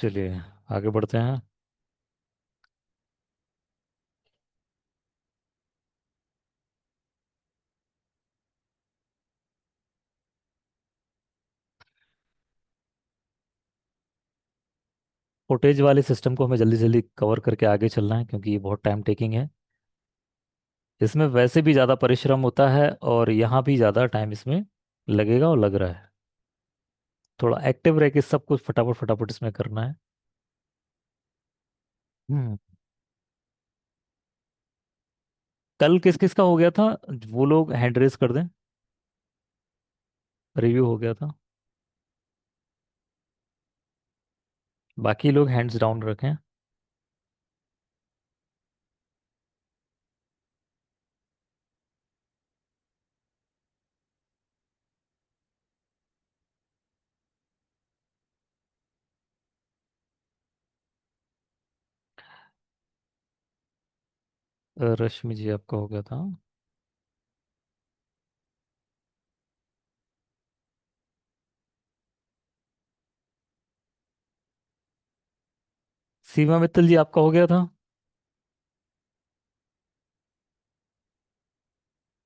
चलिए आगे बढ़ते हैं। फुटेज वाले सिस्टम को हमें जल्दी जल्दी कवर करके आगे चलना है क्योंकि ये बहुत टाइम टेकिंग है। इसमें वैसे भी ज़्यादा परिश्रम होता है और यहाँ भी ज़्यादा टाइम इसमें लगेगा और लग रहा है। थोड़ा एक्टिव रह के सब कुछ फटाफट फटाफट इसमें करना है। हम्म। कल किस किस का हो गया था? वो लोग हैंड रेस कर दें। रिव्यू हो गया था। बाकी लोग हैंड्स डाउन रखें। रश्मि जी आपका हो गया था। सीमा मित्तल जी आपका हो गया था।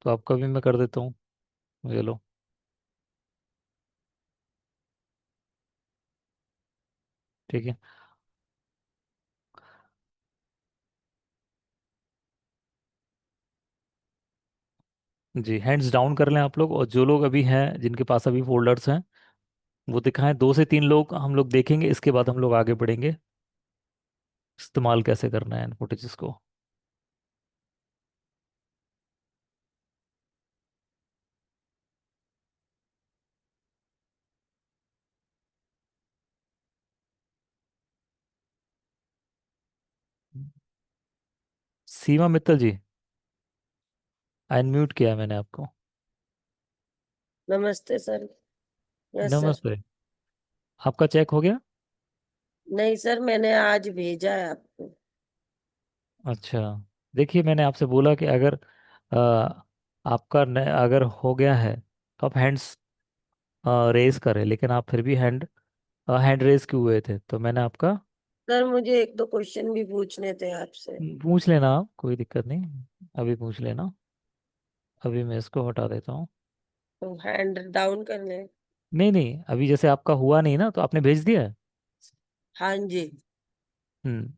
तो आपका भी मैं कर देता हूँ। ये लो। ठीक है। जी हैंड्स डाउन कर लें आप लोग, और जो लोग अभी हैं जिनके पास अभी फोल्डर्स हैं वो दिखाएं। 2 से 3 लोग हम लोग देखेंगे, इसके बाद हम लोग आगे बढ़ेंगे इस्तेमाल कैसे करना है इन फुटेजेस को। सीमा मित्तल जी, अनम्यूट किया है मैंने आपको। नमस्ते सर। Yes sir. नमस्ते। आपका चेक हो गया? नहीं सर, मैंने आज भेजा है आपको। अच्छा। देखिए मैंने आपसे बोला कि अगर आपका अगर हो गया है तो आप हैंड्स रेज करें, लेकिन आप फिर भी हैंड रेज क्यों हुए थे, तो मैंने आपका। सर मुझे एक दो क्वेश्चन भी पूछने थे आपसे। पूछ लेना आप, कोई दिक्कत नहीं। अभी पूछ लेना। अभी मैं इसको हटा देता हूँ। तो हैंड डाउन कर ले। नहीं नहीं, अभी जैसे आपका हुआ नहीं ना, तो आपने भेज दिया है। हाँ जी। हम्म।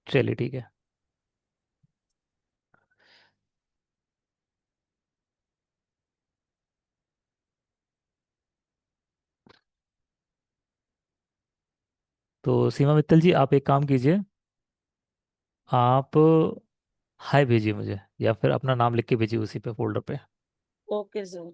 चलिए ठीक है। तो सीमा मित्तल जी आप एक काम कीजिए। आप हाय भेजिए मुझे, या फिर अपना नाम लिख के भेजिए उसी पे फोल्डर पे। Okay sir.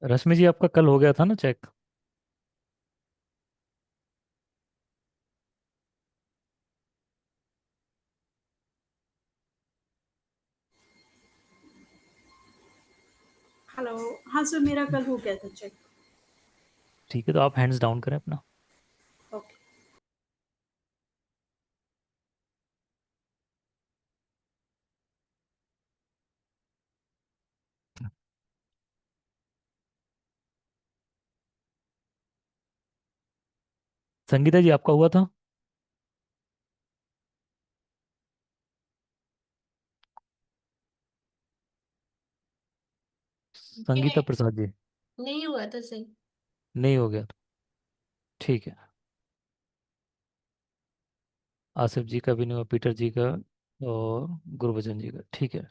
रश्मि जी आपका कल हो गया था ना चेक? हेलो। हाँ सर, मेरा कल हो गया था चेक। ठीक है, तो आप हैंड्स डाउन करें अपना। ओके। संगीता जी, आपका हुआ था? संगीता नहीं, प्रसाद जी? नहीं हुआ था सही। नहीं हो गया? ठीक है। आसिफ जी का भी नहीं हुआ, पीटर जी का और गुरबचन जी का, ठीक है।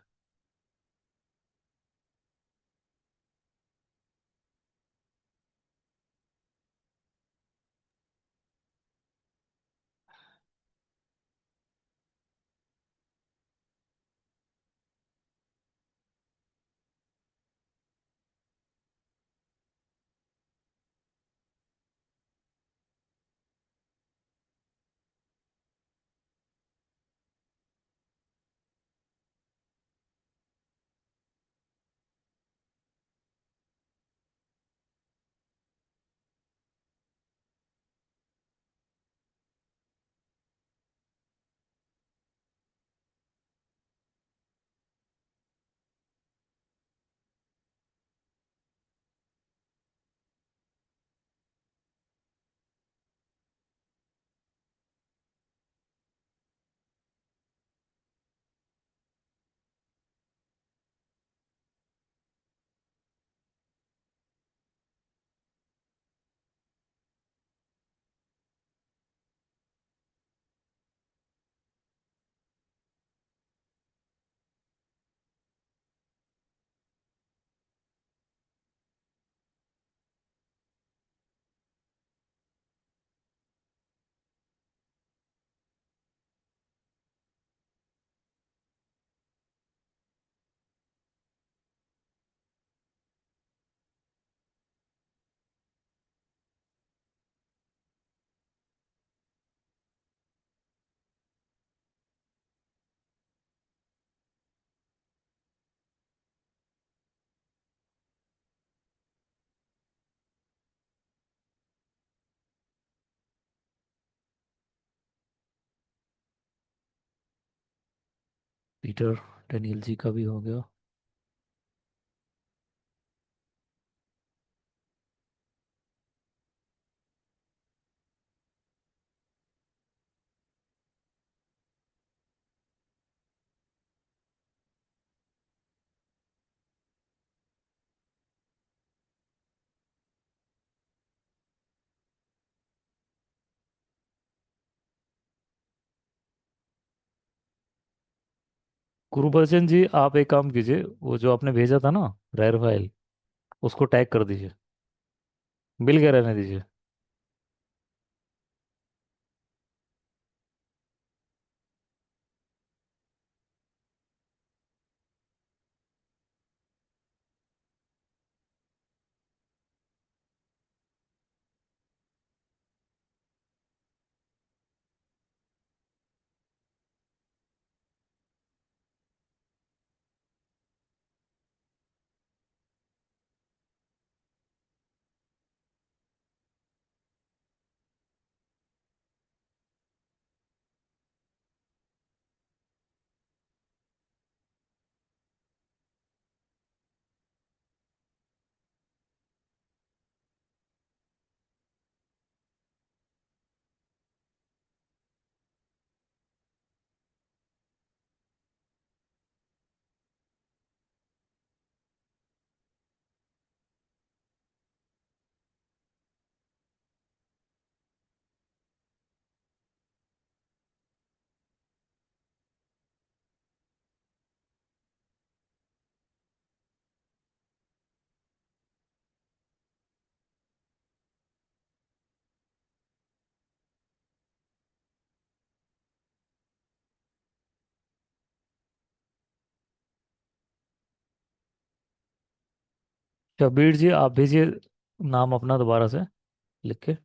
पीटर डेनियल जी का भी हो गया। गुरबचन जी, आप एक काम कीजिए, वो जो आपने भेजा था ना, रेयर फाइल, उसको टैग कर दीजिए। मिल गया, रहने दीजिए। शबीर जी, आप भेजिए नाम अपना दोबारा से लिख के।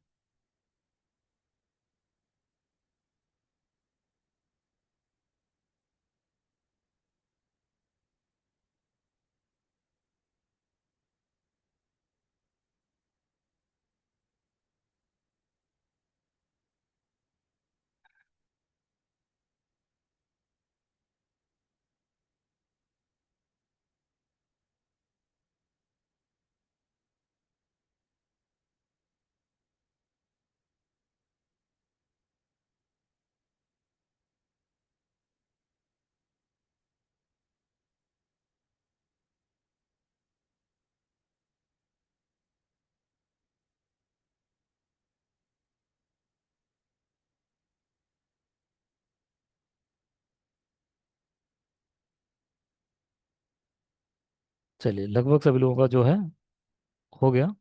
चलिए, लगभग सभी लोगों का जो है हो गया।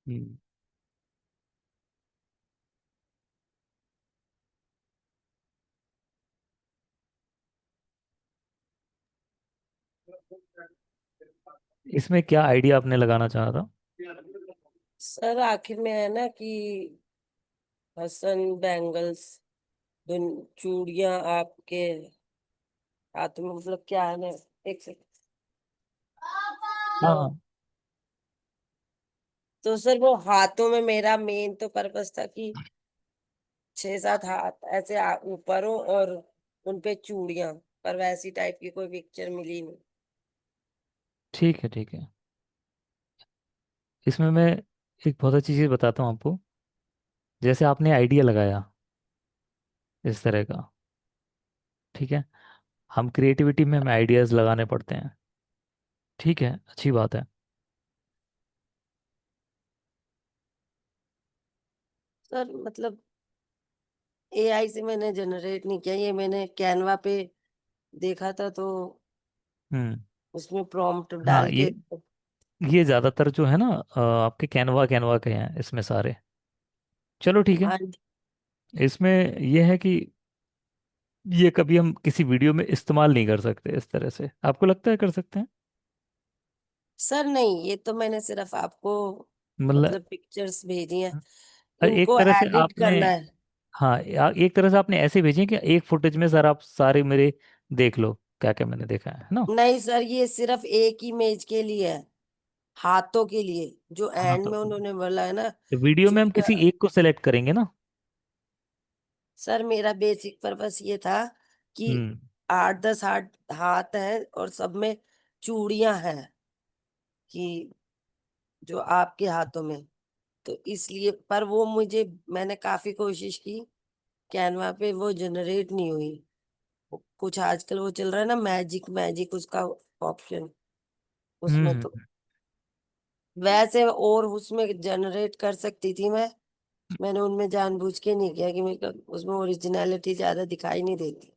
हम्म। इसमें क्या आइडिया आपने लगाना चाहा था? सर आखिर में है ना कि हसन बैंगल्स, चूड़ियां आपके हाथ में, मतलब क्या है ना। एक सेकंड। हाँ हाँ। तो सर वो हाथों में मेरा मेन तो पर्पस था कि 6-7 हाथ ऐसे ऊपर हो और उनपे चूड़ियां, पर वैसी टाइप की कोई पिक्चर मिली नहीं। ठीक है ठीक है। इसमें मैं एक बहुत अच्छी चीज़ बताता हूँ आपको। जैसे आपने आइडिया लगाया इस तरह का, ठीक है, हम क्रिएटिविटी में हमें आइडियाज़ लगाने पड़ते हैं। ठीक है, अच्छी बात है। सर मतलब एआई से मैंने जनरेट नहीं किया, ये मैंने कैनवा पे देखा था, तो हम्म। उसमें प्रॉम्प्ट हाँ, डाल के। ये ज़्यादातर जो है ना आपके कैनवा कैनवा के हैं इसमें सारे। चलो ठीक है। हाँ। इसमें यह है कि ये कभी हम किसी वीडियो में इस्तेमाल नहीं कर सकते इस तरह से, आपको लगता है कर सकते हैं? सर नहीं, ये तो मैंने सिर्फ आपको मतलब मतलब पिक्चर्स भेजी हैं, एक इनको तरह से एडिट आपने, करना है। हाँ, एक तरह से आपने ऐसे भेजे कि एक फुटेज में सर आप सारे मेरे देख लो क्या क्या मैंने देखा है ना। नहीं सर, ये सिर्फ एक इमेज के लिए है, हाथों के लिए, जो हाँ, एंड में उन्होंने बोला है ना। तो वीडियो में हम चूड़ियां। किसी एक को सेलेक्ट करेंगे ना। सर मेरा बेसिक पर्पस ये था कि हम्म। 8-10 हाथ हाथ हैं और सब में चूड़ियां हैं, कि जो आपके हाथों में, तो इसलिए, पर वो मुझे, मैंने काफी कोशिश की, कैनवा पे वो जनरेट नहीं हुई। कुछ आजकल वो चल रहा है ना, मैजिक मैजिक उसका ऑप्शन, उसमें तो हम्म। वैसे और उसमें जनरेट कर सकती थी मैं। मैंने उनमें जानबूझ के नहीं किया कि मेरे को उसमें ओरिजिनलिटी ज्यादा दिखाई नहीं देती।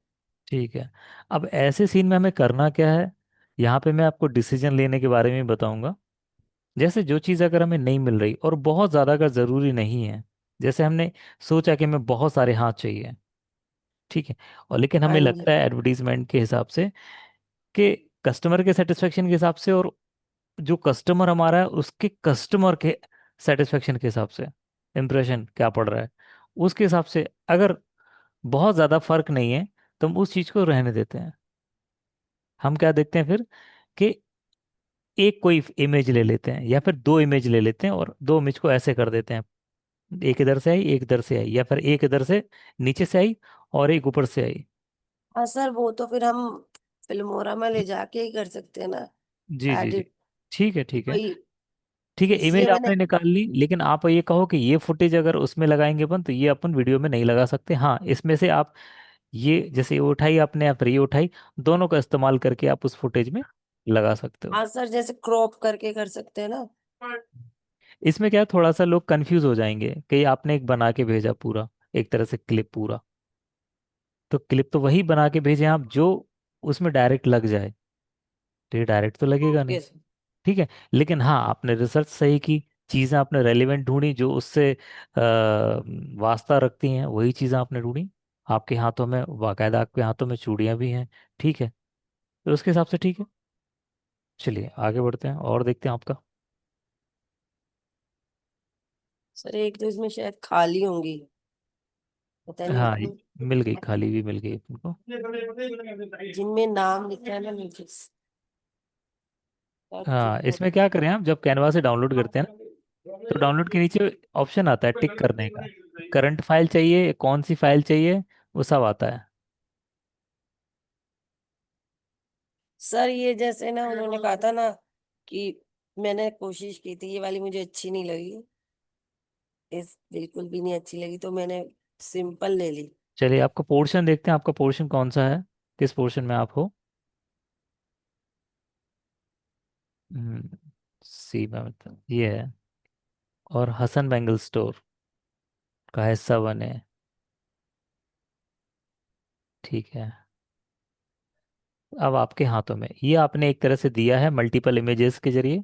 ठीक है। अब ऐसे सीन में हमें करना क्या है, यहाँ पे मैं आपको डिसीजन लेने के बारे में बताऊंगा। जैसे जो चीज़ अगर हमें नहीं मिल रही और बहुत ज़्यादा अगर ज़रूरी नहीं है, जैसे हमने सोचा कि हमें बहुत सारे हाथ चाहिए, ठीक है, और लेकिन हाँ हमें लगता जी। है एडवर्टीजमेंट के हिसाब से कि कस्टमर के सेटिस्फेक्शन के हिसाब से और जो कस्टमर हमारा है उसके कस्टमर के सेटिस्फेक्शन के हिसाब से इम्प्रेशन क्या पड़ रहा है, उसके हिसाब से अगर बहुत ज़्यादा फर्क नहीं है तो हम उस चीज़ को रहने देते हैं। हम क्या देखते हैं फिर कि एक कोई इमेज ले लेते हैं या फिर दो इमेज ले लेते हैं और दो इमेज को ऐसे कर देते हैं, एक इधर से आई एक इधर से आई, या फिर एक इधर से नीचे से आई और एक ऊपर से आई। हाँ सर, वो तो फिर हम फिल्मोरा में ले जाके ही कर सकते हैं ना, जी जी जी। एडिट। ठीक है ठीक है। वही, ठीक है, इमेज इसलिए मैंने। आपने निकाल ली, लेकिन आप ये कहो कि ये फुटेज अगर उसमें लगाएंगे अपन तो ये अपन वीडियो में नहीं लगा सकते। हाँ, इसमें से आप ये जैसे ये उठाई आपने या फिर ये उठाई, दोनों का इस्तेमाल करके आप उस फुटेज में लगा सकते हो। हाँ सर, जैसे क्रॉप करके कर सकते हैं ना। इसमें क्या है, थोड़ा सा लोग कंफ्यूज हो जाएंगे कि आपने एक बना के भेजा पूरा, एक तरह से क्लिप पूरा। तो क्लिप तो वही बना के भेजे आप जो उसमें डायरेक्ट लग जाए, तो ये डायरेक्ट तो लगेगा नहीं। Okay sir. ठीक है। लेकिन हाँ, आपने रिसर्च सही की, चीज़ें आपने रेलिवेंट ढूंढी जो उससे वास्ता रखती हैं, वही चीज़ें आपने ढूंढी। आपके हाथों में बाकायदा, आपके हाथों में चूड़ियाँ भी हैं। ठीक है, तो उसके हिसाब से ठीक है। चलिए आगे बढ़ते हैं और देखते हैं आपका। सर एक तो इसमें शायद खाली होंगी, पता नहीं। हाँ, ये मिल गई, खाली भी मिल गई तुमको। जिनमें नाम लिखा है ना नीचे, हाँ, तो इसमें क्या करें, आप जब कैनवा से डाउनलोड करते हैं ना, तो डाउनलोड के नीचे ऑप्शन आता है टिक करने का। करंट फाइल चाहिए, कौन सी फाइल चाहिए, वो सब आता है। सर ये जैसे ना उन्होंने कहा था ना कि मैंने कोशिश की थी, ये वाली मुझे अच्छी नहीं लगी, इस बिल्कुल भी नहीं अच्छी लगी, तो मैंने सिंपल ले ली। चलिए आपका पोर्शन देखते हैं, आपका पोर्शन कौन सा है, किस पोर्शन में आप हो। हम्म, सी में मतलब ये है। और हसन बेंगल स्टोर का हिस्सा बने। ठीक है। अब आपके हाथों में ये आपने एक तरह से दिया है मल्टीपल इमेजेस के जरिए।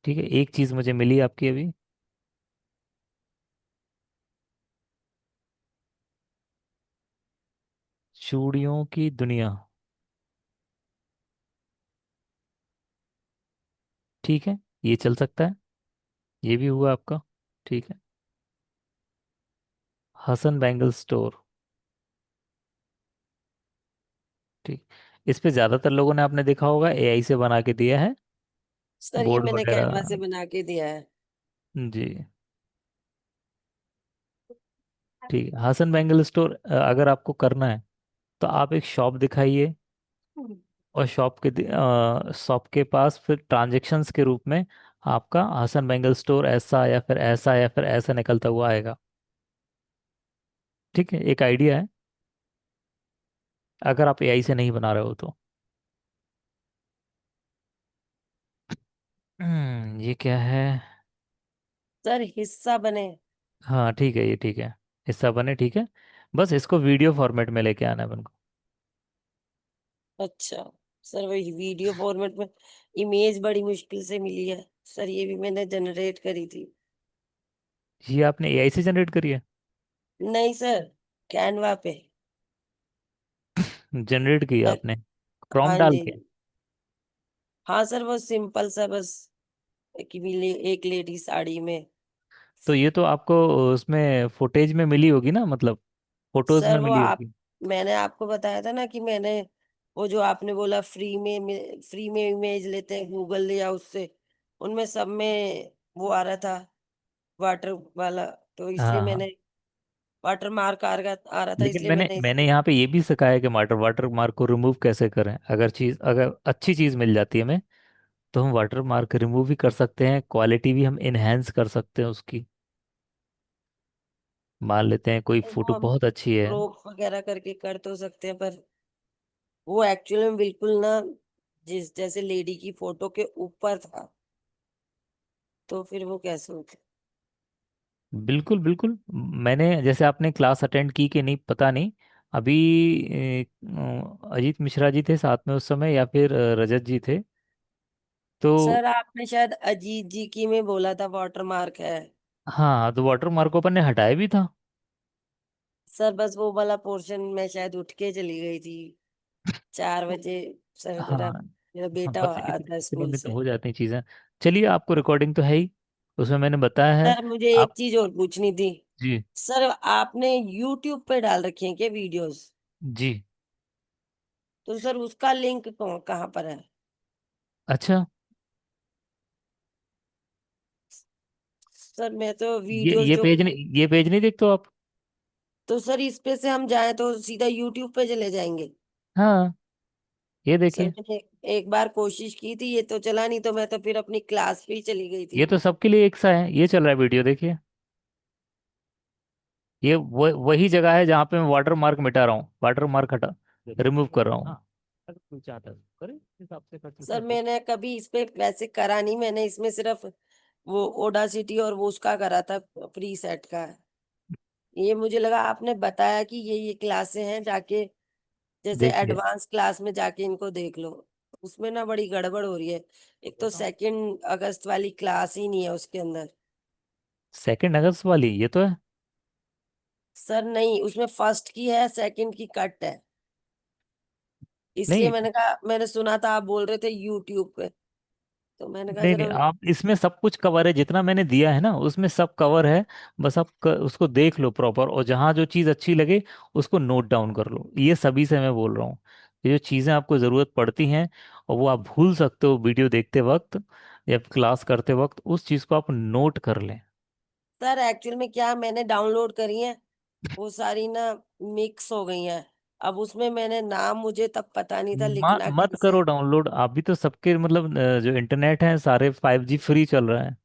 ठीक है, एक चीज मुझे मिली आपकी अभी। चूड़ियों की दुनिया। ठीक है, ये चल सकता है, ये भी हुआ आपका। ठीक है। Hasan bangle store. ठीक। इस पे ज्यादातर लोगों ने, आपने देखा होगा, एआई से बना के दिया है, सर ये बोर्ड मैंने कैनवा वगैरह। से बना के दिया है। जी। ठीक है, हसन बैंगल स्टोर अगर आपको करना है तो आप एक शॉप दिखाइए, और शॉप के पास फिर ट्रांजैक्शंस के रूप में आपका हसन बैंगल स्टोर ऐसा या फिर ऐसा या फिर ऐसा निकलता हुआ आएगा। ठीक है, एक आइडिया है, अगर आप एआई से नहीं बना रहे हो तो। ये क्या है। सर हिस्सा बने। हाँ ठीक है, ये ठीक है, हिस्सा बने, ठीक है। बस इसको वीडियो फॉर्मेट में लेके आना है अपन को। अच्छा सर, वही वीडियो फॉर्मेट में इमेज बड़ी मुश्किल से मिली है सर, ये भी मैंने जनरेट करी थी। ये आपने एआई से जनरेट करी है। नहीं सर, कैनवा पे। जनरेट की है मैं- आपने, प्रॉम्प्ट हाँ डाल जी। के। हाँ सर, वो सिंपल सा बस, कि मिले एक लेडी साड़ी में। तो ये तो आपको उसमें फुटेज में मिली होगी ना, मतलब फोटोज में सर वो मिली आप, होगी। मैंने आपको बताया था ना कि मैंने वो जो आपने बोला फ्री में इमेज लेते हैं गूगल या उससे, उनमें सब में वो आ रहा था, वाटर वाला, तो इसलिए हाँ हाँ। मैंने वाटर मार्क आ रहा था, लेकिन इसलिए मैंने मैंने मैंने यहाँ पे ये भी सिखाया कि वाटर वाटर मार्क को रिमूव कैसे करें, अगर अच्छी चीज़ मिल जाती है हमें, तो हम वाटर मार्क रिमूव भी कर सकते हैं, क्वालिटी भी हम इनहेंस कर सकते हैं उसकी। मान लेते हैं कोई वो फोटो हम बहुत अच्छी है। क्रॉप वगैरह करके कर तो सकते हैं, पर वो एक्चुअली में बिल्कुल ना, जिस जैसे लेडी की फोटो के ऊपर था, तो फिर वो कैसे होता। बिल्कुल बिल्कुल। मैंने, जैसे आपने क्लास अटेंड की कि नहीं पता नहीं, अभी अजीत मिश्रा जी थे साथ में उस समय, या फिर रजत जी थे। तो सर आपने शायद अजीत जी की में बोला था वाटर मार्क है। हाँ, तो वाटर मार्क को अपन ने हटाया भी था। सर बस वो वाला पोर्शन में शायद उठ के चली गई थी 4 बजे। सर हाँ मेरा मेरा हाँ, बेटा बस इतने आता है इतने स्कूल में तो से। हो जाती हैं चीज़ें। चलिए, आपको रिकॉर्डिंग तो है ही, उसमें मैंने बताया है। सर मुझे एक आप। चीज और पूछनी थी। जी। सर आपने यूट्यूब पे डाल रखी है क्या वीडियोस? जी। तो सर उसका लिंक कहाँ पर है? अच्छा, सर मैं तो ये वीडियोस ये जो, पेज नहीं, ये पेज नहीं देखते हो आप। तो सर इस पे से हम जाएं तो सीधा यूट्यूब पे चले जाएंगे? हाँ, ये सर देखिए। मैंने एक बार कोशिश की थी, ये तो चला नहीं, तो मैं तो फिर अपनी क्लास पे ही चली गई ये थी। तो सबके लिए एक सा है, ये चल रहा है वीडियो, देखिए। ये वही जगह है जहाँ पे मैं वाटर मार्क मिटा रहा हूँ, वाटर मार्क हटा, रिमूव कर रहा हूँ। हिसाब से खर्च सर इसमें हो। मैंने कभी इस पे वैसे करा नहीं, मैंने इसमें सिर्फ वो ओडासिटी और वो उसका करा था, प्री सेट का। ये मुझे लगा आपने बताया कि ये क्लासें हैं, जाके जैसे देखिए, एडवांस क्लास में जाके इनको देख लो। उसमें ना बड़ी गड़बड़ हो रही है। एक तो 2 अगस्त वाली क्लास ही नहीं है उसके अंदर। 2 अगस्त वाली ये तो है। सर नहीं, उसमें फर्स्ट की है, सेकंड की कट है। इसलिए नहीं मैंने कहा, मैंने सुना था आप बोल रहे थे यूट्यूब पे, तो मैंने कहा नहीं नहीं, जरा। आप इसमें सब कुछ कवर है, जितना मैंने दिया है ना उसमें सब कवर है। बस आप उसको देख लो प्रॉपर, और जहाँ जो चीज़ अच्छी लगे उसको नोट डाउन कर लो। ये सभी से मैं बोल रहा हूँ, ये जो चीज़ें आपको ज़रूरत पड़ती हैं और वो आप भूल सकते हो वीडियो देखते वक्त या क्लास करते वक्त, उस चीज़ को आप नोट कर लें। सर एक्चुअल में क्या, मैंने डाउनलोड करी है वो सारी ना, मिक्स हो गई हैं। अब उसमें मैंने नाम, मुझे तब पता नहीं था लिखना मत कैसे करो है। डाउनलोड, आप भी तो सबके मतलब जो इंटरनेट है सारे 5G फ्री चल रहा है,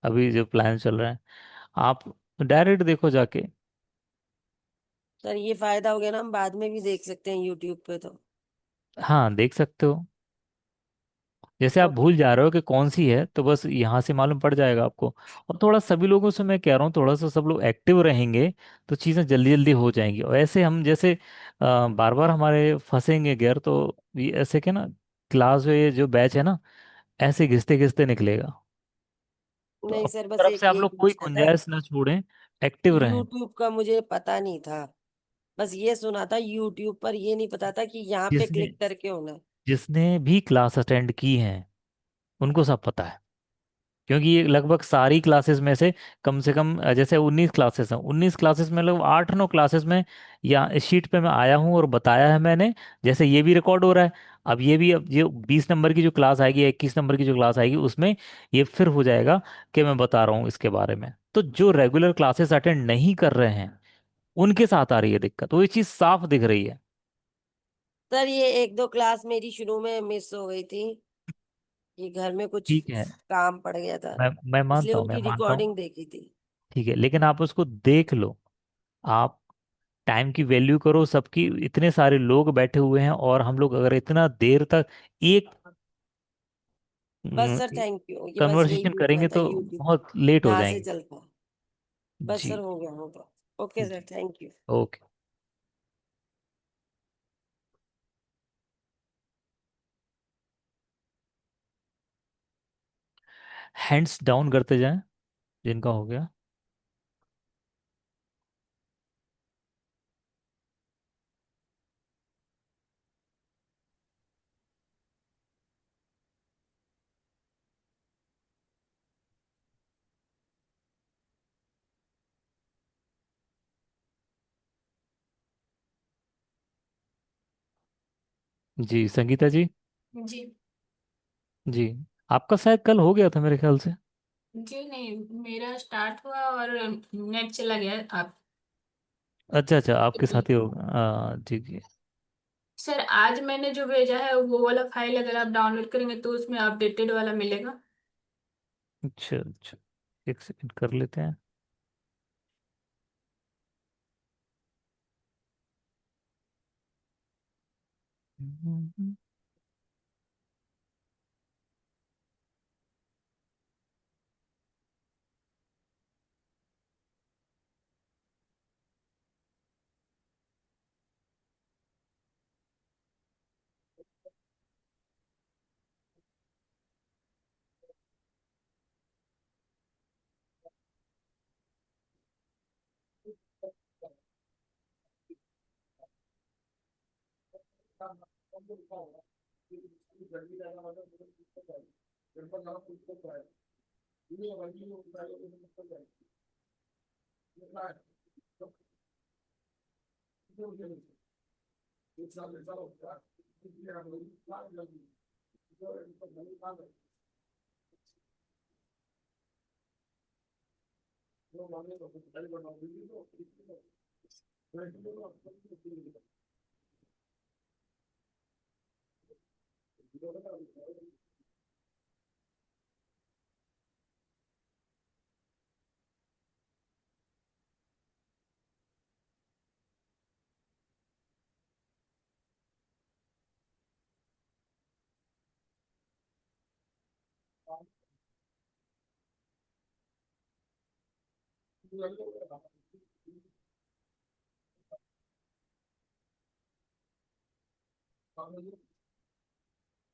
अभी जो प्लान चल रहा है, आप डायरेक्ट देखो जाके। सर ये फायदा हो गया ना, हम बाद में भी देख सकते हैं यूट्यूब पे तो। हाँ देख सकते हो। जैसे आप ओके। भूल जा रहे हो कि कौन सी है, तो बस यहाँ से मालूम पड़ जाएगा आपको। और थोड़ा सभी लोगों से मैं कह रहा हूँ, थोड़ा सा सब लोग एक्टिव रहेंगे तो चीज़ें जल्दी जल्दी हो जाएंगी। और ऐसे हम जैसे बार बार हमारे फंसेंगे गेयर, तो ये ऐसे के ना, क्लास जो ये जो बैच है ना, ऐसे घिसते घिसते निकलेगा। तो नहीं अपनी सर, बस तरफ एक से आप यही लोग कोई पूछना था। गुंजाइश ना छोड़ें, एक्टिव रहें। यूट्यूब का मुझे पता नहीं था, बस ये सुना था यूट्यूब पर, ये नहीं पता था कि यहाँ पे जिसने क्लिक करके होना है। जिसने भी क्लास अटेंड की है उनको सब पता है, क्योंकि ये लगभग सारी क्लासेस में से कम जैसे 19 क्लासेस हैं, 19 क्लासेस में लगभग 8-9 क्लासेस में या इस शीट पे मैं आया हूँ और बताया है मैंने। जैसे ये भी रिकॉर्ड हो रहा है, अब ये भी, अब ये 20 नंबर की जो क्लास आएगी या 21 नंबर की जो क्लास आएगी उसमें ये फिर हो जाएगा कि मैं बता रहा हूँ इसके बारे में। तो जो रेगुलर क्लासेस अटेंड नहीं कर रहे हैं उनके साथ आ रही है दिक्कत, वो ये चीज़ साफ दिख रही है। सर ये 1-2 क्लास मेरी शुरू में मिस हो गई थी, कि घर में कुछ ठीक है, काम पड़ गया था, मैं इसलिए मानता हूँ, मैं उनकी मानता हूँ। रिकॉर्डिंग देखी थी। ठीक है, लेकिन आप उसको देख लो। आप टाइम की वैल्यू करो सबकी, इतने सारे लोग बैठे हुए हैं और हम लोग अगर इतना देर तक एक बस सर थैंक यू, ये बस यही कन्वर्सेशन पूछना करेंगे था तो यूट्यूब बहुत लेट हो कहाँ से जाएंगे। चलता है। बस सर जी। हो गया, होगा। ओके सर, जी। Thank you. Okay. Hands down करते जाएं जिनका हो गया। जी संगीता जी। जी। जी, आपका शायद कल हो गया था मेरे ख्याल से। जी नहीं, मेरा स्टार्ट हुआ और नेट चला गया। आप अच्छा अच्छा, आपके साथ ही होगा, जी जी। सर, आज मैंने जो भेजा है वो वाला फाइल अगर आप डाउनलोड करेंगे तो उसमें अपडेटेड वाला मिलेगा। अच्छा अच्छा, एक सेकंड कर लेते हैं।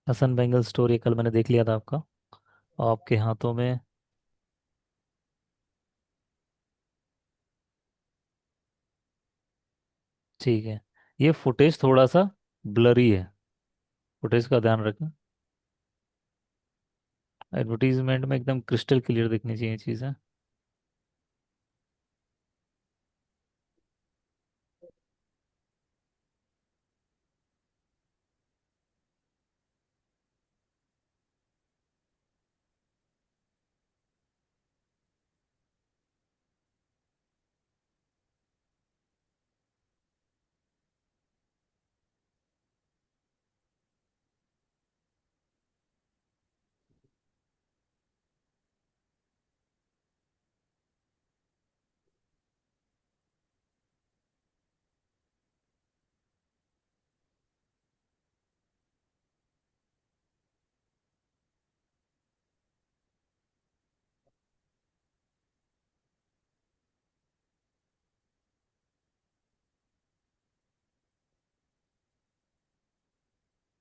हसन बेंगल स्टोर ये कल मैंने देख लिया था आपका, आपके हाथों में। ठीक है, ये फुटेज थोड़ा सा ब्लरी है, फुटेज का ध्यान रखें। एडवर्टीजमेंट में एकदम क्रिस्टल क्लियर दिखनी चाहिए चीज़ें।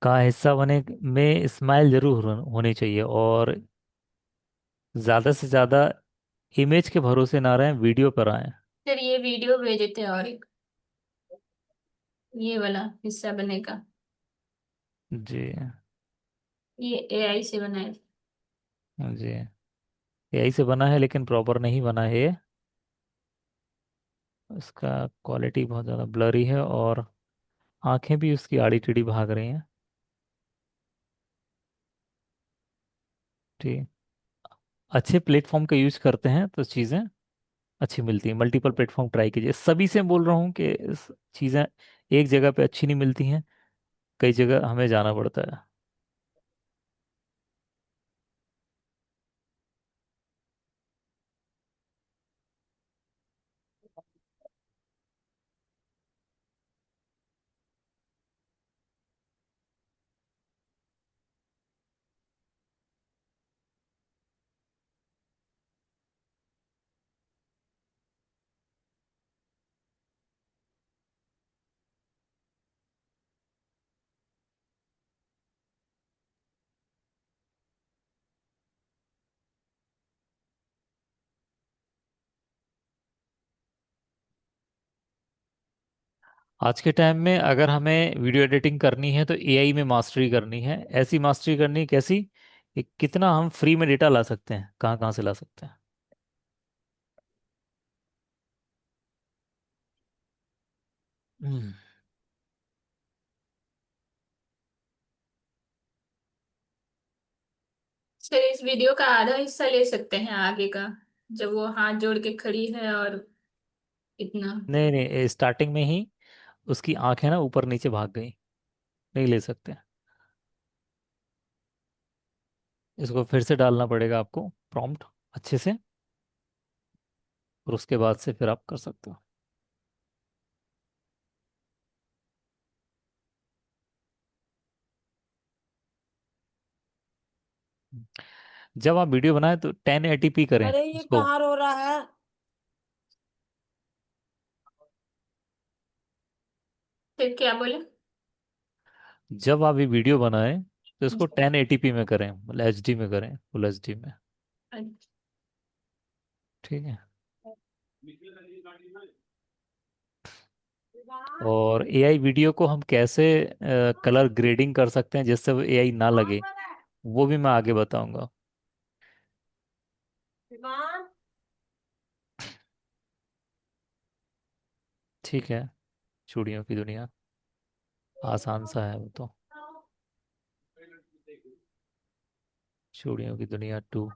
का हिस्सा बने में स्माइल जरूर होनी चाहिए, और ज़्यादा से ज़्यादा इमेज के भरोसे ना रहें, वीडियो पर आए। फिर ये वीडियो भेजे थे, और एक ये वाला हिस्सा बनेगा, जी। ये एआई से बनाया था। जी, एआई से बना है लेकिन प्रॉपर नहीं बना है ये। इसका क्वालिटी बहुत ज़्यादा ब्लरी है, और आंखें भी उसकी आड़ी टेढ़ी भाग रही हैं। ठीक। अच्छे प्लेटफॉर्म का यूज करते हैं तो चीज़ें अच्छी मिलती हैं। मल्टीपल प्लेटफॉर्म ट्राई कीजिए, सभी से बोल रहा हूँ कि चीज़ें एक जगह पे अच्छी नहीं मिलती हैं, कई जगह हमें जाना पड़ता है। आज के टाइम में अगर हमें वीडियो एडिटिंग करनी है तो एआई में मास्टरी करनी है। ऐसी मास्टरी करनी है कैसी, कि कितना हम फ्री में डेटा ला सकते हैं, कहाँ कहाँ से ला सकते हैं। हम्म। सर इस वीडियो का आधा हिस्सा ले सकते हैं आगे का, जब वो हाथ जोड़ के खड़ी है और इतना। नहीं नहीं, स्टार्टिंग में ही उसकी आंखें ना ऊपर नीचे भाग गई, नहीं ले सकते। इसको फिर से डालना पड़ेगा आपको प्रॉम्प्ट अच्छे से, और उसके बाद से फिर आप कर सकते हो। जब आप वीडियो बनाए तो 1080p करें अरे ये उसको। कहाँ रो रहा है? फिर क्या बोले? जब आप ये वीडियो बनाए तो इसको 1080p में करें, मतलब एचडी में करें, फुल एचडी में। अच्छा। ठीक है। और एआई वीडियो को हम कैसे कलर ग्रेडिंग कर सकते हैं जिससे वो एआई ना लगे, वो भी मैं आगे बताऊंगा। ठीक है। चूड़ियों की दुनिया आसान सा है वो तो। चूड़ियों की दुनिया 2।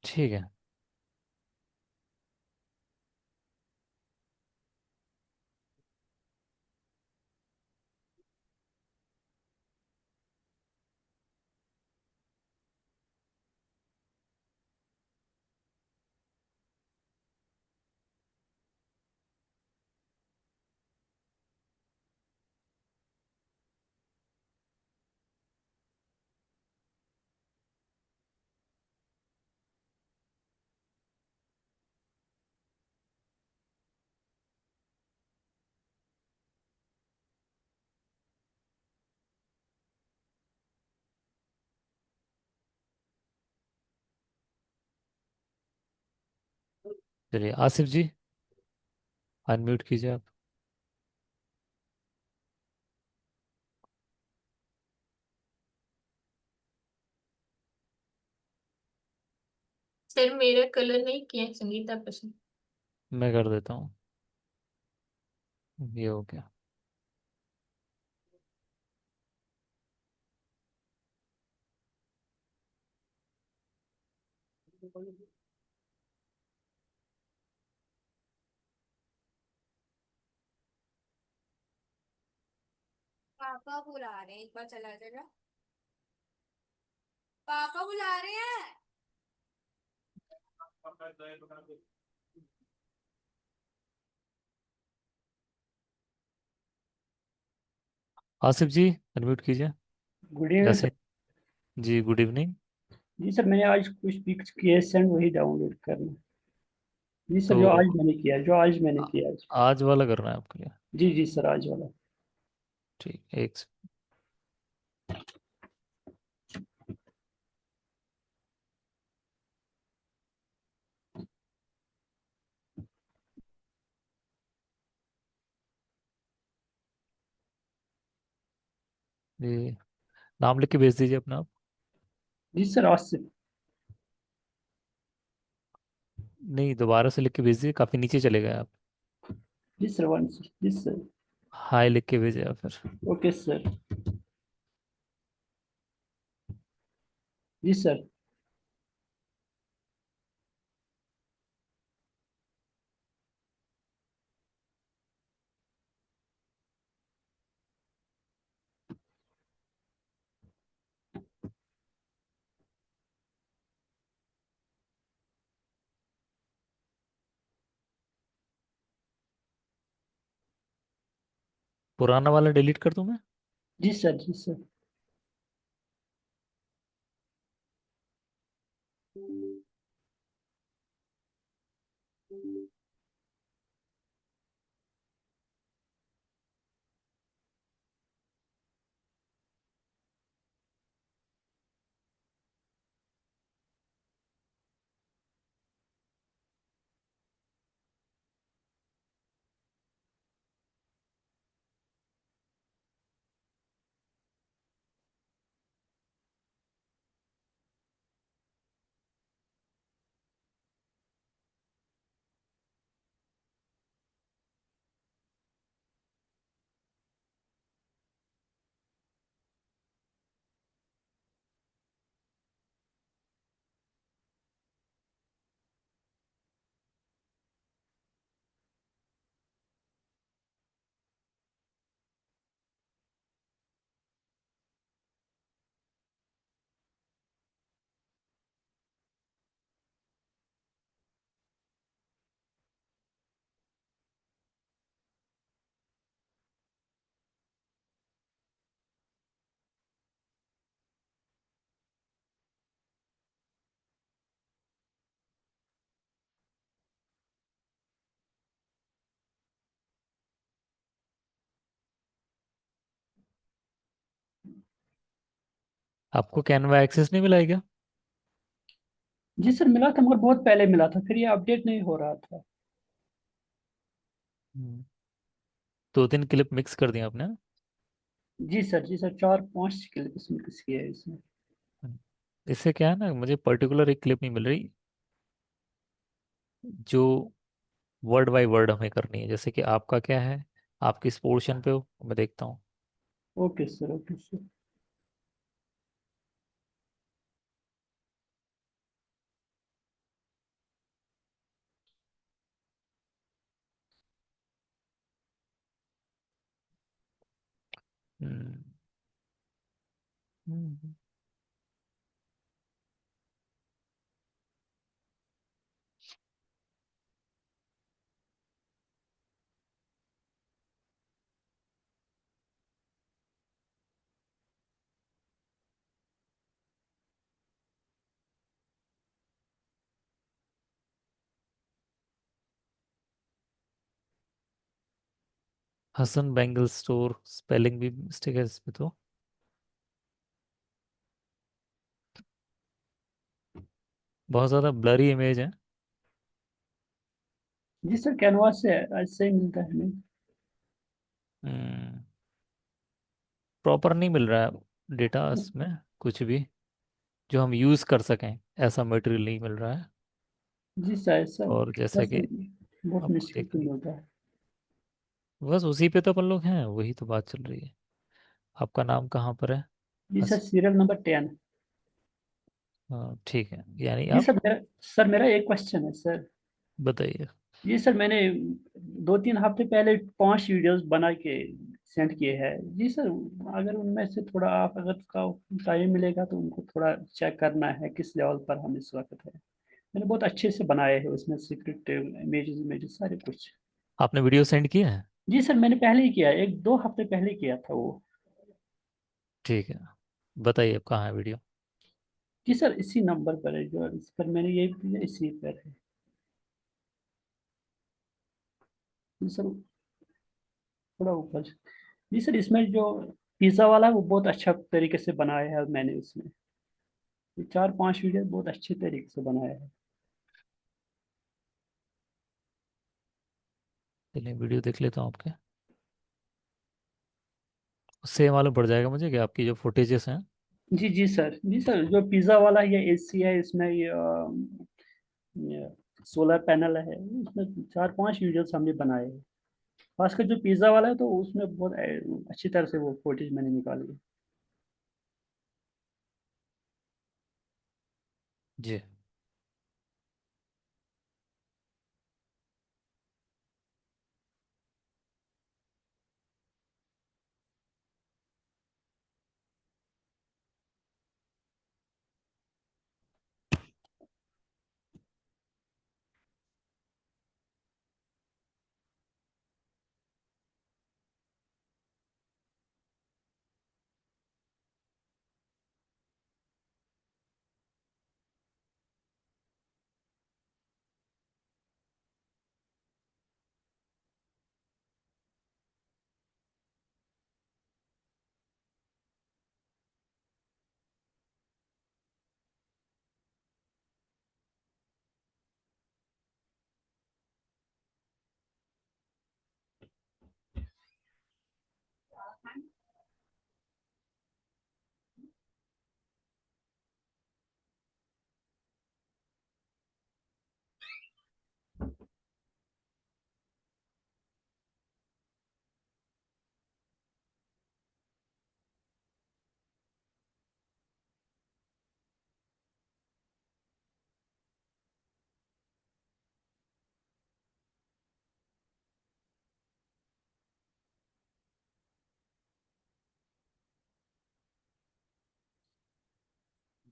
ठीक है। चलिए आसिफ जी, अनम्यूट कीजिए आप। सर मेरा कलर नहीं किया है संगीता पसंद। मैं कर देता हूँ। ये हो गया। पापा बुला रहे हैं, एक बार चला जाएगा। पापा बुला रहे हैं। आसिफ जी, अनम्यूट कीजिए। Good evening sir. जैसे। जी गुड इवनिंग। जी सर, मैंने आज कुछ पिक्स किए सेंड, वही डाउनलोड करना। जी सर, तो जो आज मैंने किया आज। आज वाला करना है आपके लिए। जी जी सर, आज वाला। ठीक, एक ये नाम लिख के भेज दीजिए अपना आप। जी सर, आज से। नहीं, दोबारा से लिख के भेज दीजिए, काफ़ी नीचे चले गए आप। जी सर, वन सर, जी सर। हाय लिख के भेजे आप फिर। Okay sir. जी सर। पुराना वाला डिलीट कर दूं मैं? जी सर, जी सर। आपको कैनवा एक्सेस नहीं मिला है क्या? जी सर, मिला था, मगर बहुत पहले मिला था, फिर ये अपडेट नहीं हो रहा था। हम्म, 2-3 क्लिप मिक्स कर दिया आपने? जी सर, जी सर, 4-5 क्लिप इसमें किस किए हैं इसमें। हम्म। इससे क्या है ना, मुझे पर्टिकुलर एक क्लिप नहीं मिल रही जो वर्ड बाय वर्ड हमें करनी है। जैसे कि आपका क्या है, आप किस पोर्शन पे हो, मैं देखता हूँ। Okay sir, okay sir. Hmm, hmm. Hasan bangle store, spelling भी मिस्टेक है इसमें तो। बहुत ज़्यादा ब्लरी इमेज है। जी सर, कैनवास से ऐसे ही मिलता है हमें। प्रॉपर नहीं मिल रहा है डेटा इसमें, कुछ भी जो हम यूज़ कर सकें ऐसा मटेरियल नहीं मिल रहा है। जी सर, सर और जैसा बस कि बहुत आपको मुश्किल से देखा, मिलता है। बस उसी पे तो अपन लोग हैं, वही तो बात चल रही है। आपका नाम कहाँ पर है? जी सर, बस। Serial number 10। हाँ ठीक है, यानी जी आप सर मेरा एक क्वेश्चन है सर। बताइए। जी सर, मैंने 2-3 हफ्ते पहले 5 वीडियोस बना के सेंड किए हैं। जी सर, अगर उनमें से थोड़ा आप अगर का टाइम मिलेगा तो उनको थोड़ा चेक करना है किस लेवल पर हम इस वक्त है। मैंने बहुत अच्छे से बनाए हैं, उसमें सीक्रेट इमेजेस इमेजेस सारे कुछ। आपने वीडियो सेंड किया है? जी सर, मैंने पहले ही किया, 1-2 हफ्ते पहले किया था वो। ठीक है, बताइए अब कहाँ है वीडियो। जी सर, इसी नंबर पर है, जो इस पर मैंने ये किया, इसी पर है। जी सर, थोड़ा ऊपर। जी सर, इसमें जो पिज़्ज़ा वाला है वो बहुत अच्छा तरीके से बनाया है मैंने उसमें। ये 4-5 वीडियो बहुत अच्छे तरीके से बनाया है। चलिए वीडियो देख लेता हूँ आपके, उससे मालूम पड़ जाएगा मुझे कि आपकी जो फुटेजेस हैं। जी जी सर, जी सर, जो पिज़्ज़ा वाला है, ये एसी है, इसमें ये सोलर पैनल है, उसमें 4-5 वीडियोस हमने बनाए हैं। खासकर जो पिज़्ज़ा वाला है तो उसमें बहुत अच्छी तरह से वो फुटेज मैंने निकाली है। जी।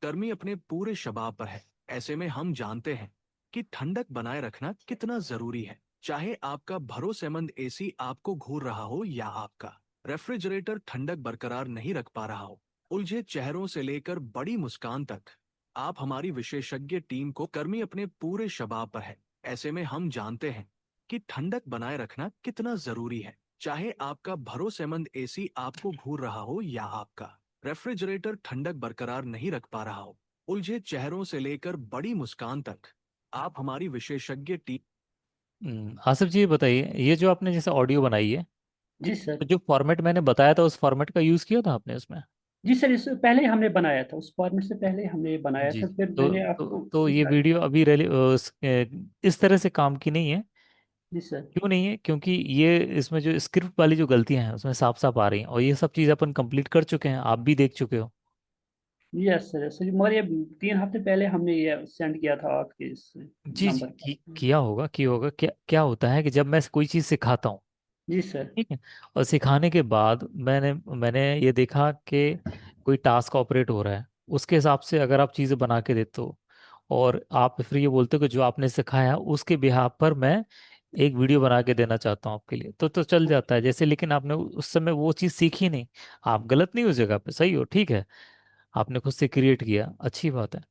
गर्मी अपने पूरे शबाब पर है। ऐसे में हम जानते हैं कि ठंडक बनाए रखना कितना जरूरी है। चाहे आपका भरोसेमंद एसी आपको घूर रहा हो या आपका रेफ्रिजरेटर ठंडक बरकरार नहीं रख पा रहा हो, उलझे चेहरों से लेकर बड़ी मुस्कान तक, आप हमारी विशेषज्ञ टीम को गर्मी अपने पूरे शबाब पर है। ऐसे में हम जानते हैं कि ठंडक बनाए रखना कितना जरूरी है। चाहे आपका भरोसेमंद एसी आपको घूर रहा हो या आपका रेफ्रिजरेटर ठंडक बरकरार नहीं रख पा रहा हो, उलझे चेहरों से लेकर बड़ी मुस्कान तक, आप हमारी विशेषज्ञ टीम। आसिफ जी ये बताइए, ये जो आपने जैसे ऑडियो बनाई है, जी सर। तो जो फॉर्मेट मैंने बताया था उस फॉर्मेट का यूज़ किया था आपने उसमें? जी सर, इससे पहले ही हमने बनाया था, उस फॉर्मेट से पहले ही हमने ये बनाया जी। था, फिर तो मैंने तो आपको तो ये पूछा। वीडियो अभी इस तरह से काम की नहीं है। जी सर। क्यों नहीं है? क्योंकि ये इसमें जो स्क्रिप्ट वाली जो गलतियां हैं उसमें साफ साफ आ रही हैं, और ये सब चीज़ अपन कंप्लीट कर चुके हैं, आप भी देख चुके हो। यस सर, यस सर, मगर ये 3 हफ्ते पहले हमने ये सेंड किया था आपके इस जी जी, नंबर पर। किया होगा। क्या क्या होता है कि जब मैं कोई चीज़ सिखाता हूँ, जी सर। ठीक है, और सिखाने के बाद मैंने मैंने ये देखा कि कोई टास्क ऑपरेट हो रहा है, उसके हिसाब से अगर आप चीज़ें बना के देते हो और आप फिर ये बोलते हो कि जो आपने सिखाया उसके बिहाफ पर मैं एक वीडियो बना के देना चाहता हूँ आपके लिए, तो चल जाता है जैसे। लेकिन आपने उस समय वो चीज़ सीखी नहीं। आप गलत नहीं उस जगह पे, सही हो, ठीक है, आपने खुद से क्रिएट किया, अच्छी बात है।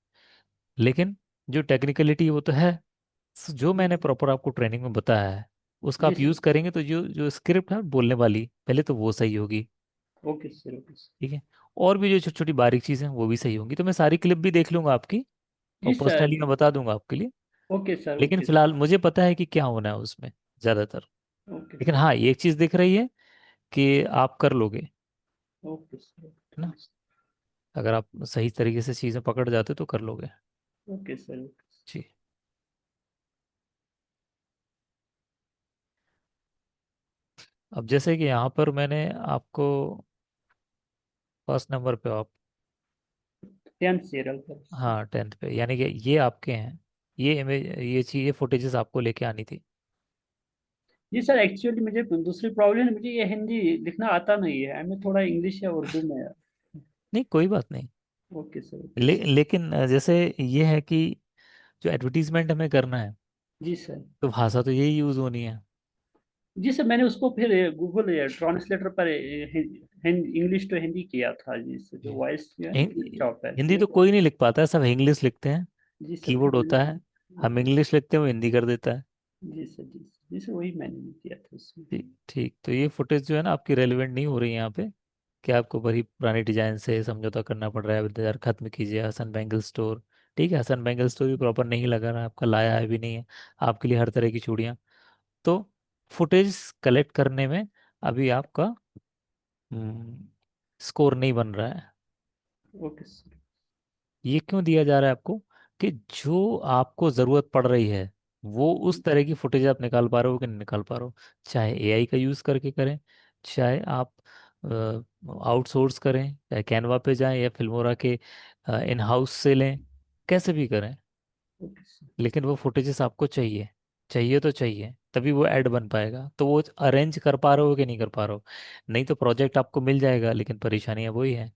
लेकिन जो टेक्निकलिटी वो तो है, जो मैंने प्रॉपर आपको ट्रेनिंग में बताया है उसका जी आप सर। यूज़ करेंगे तो जो जो स्क्रिप्ट है बोलने वाली पहले तो वो सही होगी। Okay sir, okay sir. ठीक है, और भी जो छोटी छोटी बारीक चीज़ें हैं वो भी सही होंगी, तो मैं सारी क्लिप भी देख लूंगा आपकी और जी सर। पर्सनली मैं बता दूंगा आपके लिए। ओके सर, लेकिन ओके फिलहाल मुझे पता है कि क्या होना है उसमें ज़्यादातर। ओके लेकिन सर, हाँ, एक चीज़ दिख रही है कि आप कर लोगे, ओके सर, है ना। अगर आप सही तरीके से चीज़ें पकड़ जाते तो कर लोगे। Okay sir. जी। अब जैसे कि यहाँ पर मैंने आपको फर्स्ट नंबर पे आप, 10th सीरियल पर। हाँ 10th पे, यानी कि ये आपके हैं। ये इमेज, ये चीज़, ये फुटेजेस आपको लेके आनी थी। जी सर, एक्चुअली मुझे दूसरी प्रॉब्लम है, मुझे ये हिंदी लिखना आता नहीं है, मैं थोड़ा इंग्लिश या उर्दू में। नहीं कोई बात नहीं। Okay sir, okay sir. लेकिन जैसे ये है कि जो एडवर्टीजमेंट हमें करना है जी सर। तो भाषा तो यही यूज़ होनी है। जी सर, मैंने उसको फिर गूगल ट्रांसलेटर पर इंग्लिश टू हिंदी किया था जी सर, जो जी। वॉइस जो है ना हिं- जॉब है हिंदी वो तो तो। कोई नहीं लिख पाता है, सब इंग्लिश लिखते हैं। जी सर, कीबोर्ड होता है, हम ओके। इंग्लिश लिखते हैं, वो हिंदी कर देता है। जी सर, जी सर, जी सर, वही मैंने भी किया था उसमें। ठीक ठीक, तो ये फुटेज जो है ना आपकी रेलिवेंट नहीं हो रही है यहाँ पे, कि आपको बड़ी पुरानी डिजाइन से समझौता करना पड़ रहा है, यार खत्म कीजिए हसन बैंगल स्टोर। ठीक है, हसन बैंगल स्टोर भी प्रॉपर नहीं लगा रहा है आपका, लाया है भी नहीं है आपके लिए हर तरह की चूड़ियाँ। तो फुटेज कलेक्ट करने में अभी आपका स्कोर नहीं बन रहा है। Okay sir. ये क्यों दिया जा रहा है आपको, कि जो आपको ज़रूरत पड़ रही है वो उस तरह की फुटेज आप निकाल पा रहे हो कि नहीं निकाल पा रहे हो। चाहे एआई का यूज़ करके करें, चाहे आप आउटसोर्स करें, चाहे कैनवा पे जाएं या फिल्मोरा के इन हाउस से लें, कैसे भी करें। Okay sir. लेकिन वो फुटेजेस आपको चाहिए, चाहिए तो चाहिए, तभी वो ऐड बन पाएगा। तो वो अरेंज कर पा रहे हो कि नहीं कर पा रहे हो। नहीं तो प्रोजेक्ट आपको मिल जाएगा, लेकिन परेशानियां वही है।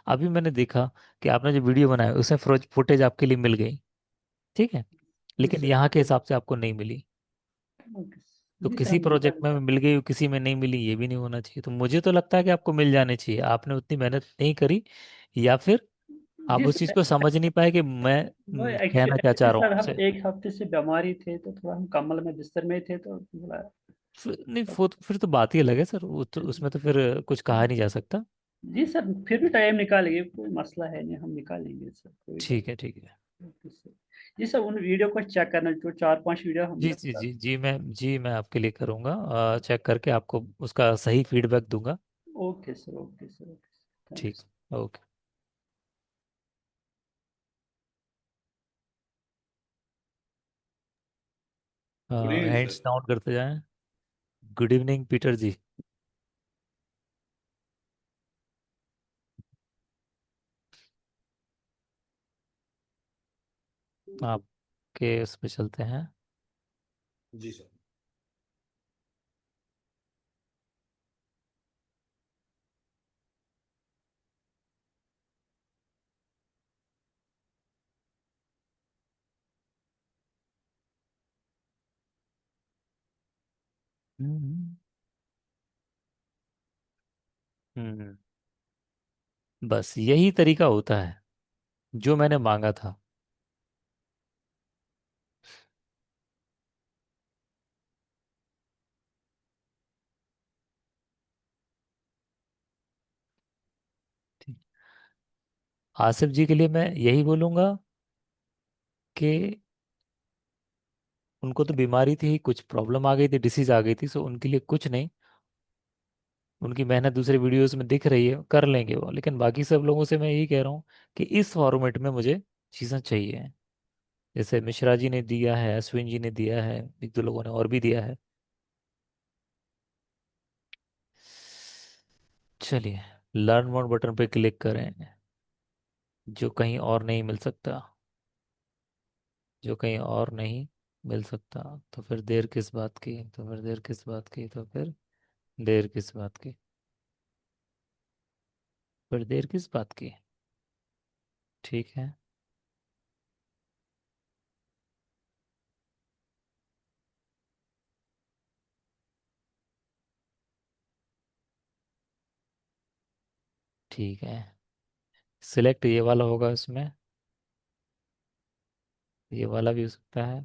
अभी मैंने देखा कि आपने जो वीडियो बनाया उसमें फुटेज आपके लिए मिल गई, ठीक है, जी लेकिन सर, यहाँ के हिसाब से आपको नहीं मिली। ओके तो जी सर, किसी हम प्रोजेक्ट निकाल। में मिल गई, किसी में नहीं मिली, ये भी नहीं होना चाहिए। तो मुझे तो लगता है कि आपको मिल जाने चाहिए, आपने उतनी मेहनत नहीं करी, या फिर आप जी उस चीज़ सर, को समझ नहीं पाए कि मैं वो कहना क्या चाह एक्चुअली रहा हूँ सर हम आपसे। 1 हफ्ते से बीमारी थे, तो थोड़ा हम कम्बल में बिस्तर में थे, तो थोड़ा। नहीं फिर तो बात ही अलग है सर, वो तो उसमें तो फिर कुछ कहा नहीं जा सकता। जी सर, फिर भी टाइम निकालेंगे, कोई मसला है नहीं, हम निकालेंगे सर, कोई ठीक है, ठीक है। Okay sir. जी सर, उन वीडियो को चेक करना, जो 4-5 वीडियो जी हमने जी जी जी, मैं आपके लिए करूँगा, चेक करके आपको उसका सही फीडबैक दूंगा। Okay sir, okay sir, okay, thank ठीक। You. Okay. Good evening hands sir. Down करते जाएं। Good evening Peter ji. आपके उस पे चलते हैं। जी सर। हम्म। हम्म। बस यही तरीका होता है जो मैंने मांगा था। ठीक। आसिफ जी के लिए मैं यही बोलूंगा कि उनको तो बीमारी थी, कुछ प्रॉब्लम आ गई थी, डिसीज आ गई थी, सो उनके लिए कुछ नहीं। उनकी मेहनत दूसरे वीडियोस में दिख रही है, कर लेंगे वो। लेकिन बाकी सब लोगों से मैं यही कह रहा हूँ कि इस फॉर्मेट में मुझे चीज़ें चाहिए। जैसे मिश्रा जी ने दिया है, अश्विन जी ने दिया है, एक दो लोगों ने और भी दिया है। चलिए, लर्न मोर बटन पे क्लिक करें, जो कहीं और नहीं मिल सकता, जो कहीं और नहीं मिल सकता। तो फिर देर किस बात की, तो फिर देर किस बात की, तो फिर देर किस बात की, फिर देर किस बात की। ठीक है। ठीक है, सिलेक्ट ये वाला होगा इसमें, ये वाला भी हो सकता है,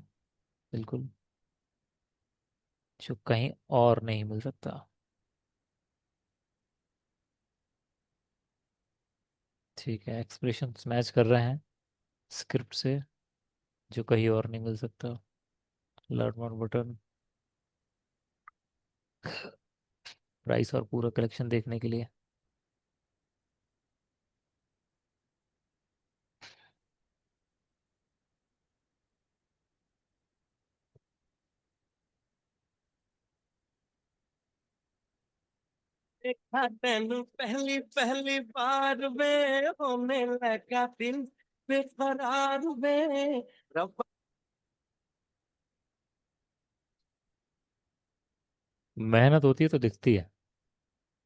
बिल्कुल, जो कहीं और नहीं मिल सकता। ठीक है, एक्सप्रेशन मैच कर रहे हैं स्क्रिप्ट से। जो कहीं और नहीं मिल सकता। लर्न मोर बटन, प्राइस और पूरा कलेक्शन देखने के लिए। देखा तेनू पहली पहली बार में होने लगा दिल बेकरार में रब। मेहनत होती है तो दिखती है।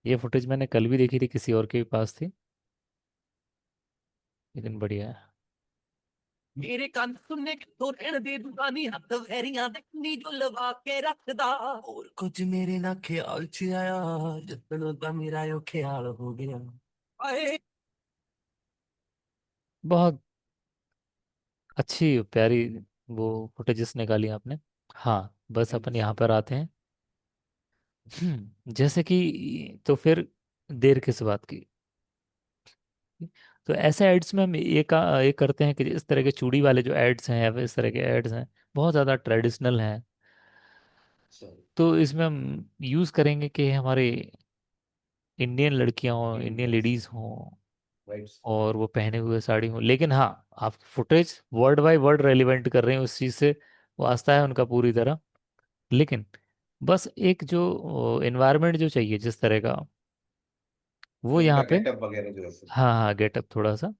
ये फुटेज मैंने कल भी देखी थी, किसी और के भी पास थी, लेकिन बढ़िया है। मेरे कान सुनने के तो रहने दे दुकानी हद वैरियां देखनी जो लगा के रखदा और कुछ मेरे ना ख्याल च आया जितनों का मेरा यो ख्याल हो गया। आए बहुत अच्छी प्यारी वो फुटेजेस निकाली आपने। हाँ, बस थैंक यू अपन यहाँ सर। पर आते हैं। जैसे कि तो फिर देर किस बात की। तो ऐसे एड्स में हम ये करते हैं कि इस तरह के चूड़ी वाले जो एड्स हैं या फिर इस तरह के एड्स हैं, बहुत ज़्यादा ट्रेडिशनल हैं। सर तो इसमें हम यूज़ करेंगे कि हमारे इंडियन लड़कियां हों, इंडियन लेडीज़ हों, राइट। और वो पहने हुए साड़ी हों। लेकिन हाँ, आप footage word by word relevant कर रहे हैं उस चीज़ से, वास्ता है उनका पूरी तरह। लेकिन बस एक जो एनवायरनमेंट जो चाहिए जिस तरह का, वो उनका यहाँ पे। गेटअप वगैरह जो है सर। हाँ हाँ, गेटअप थोड़ा सा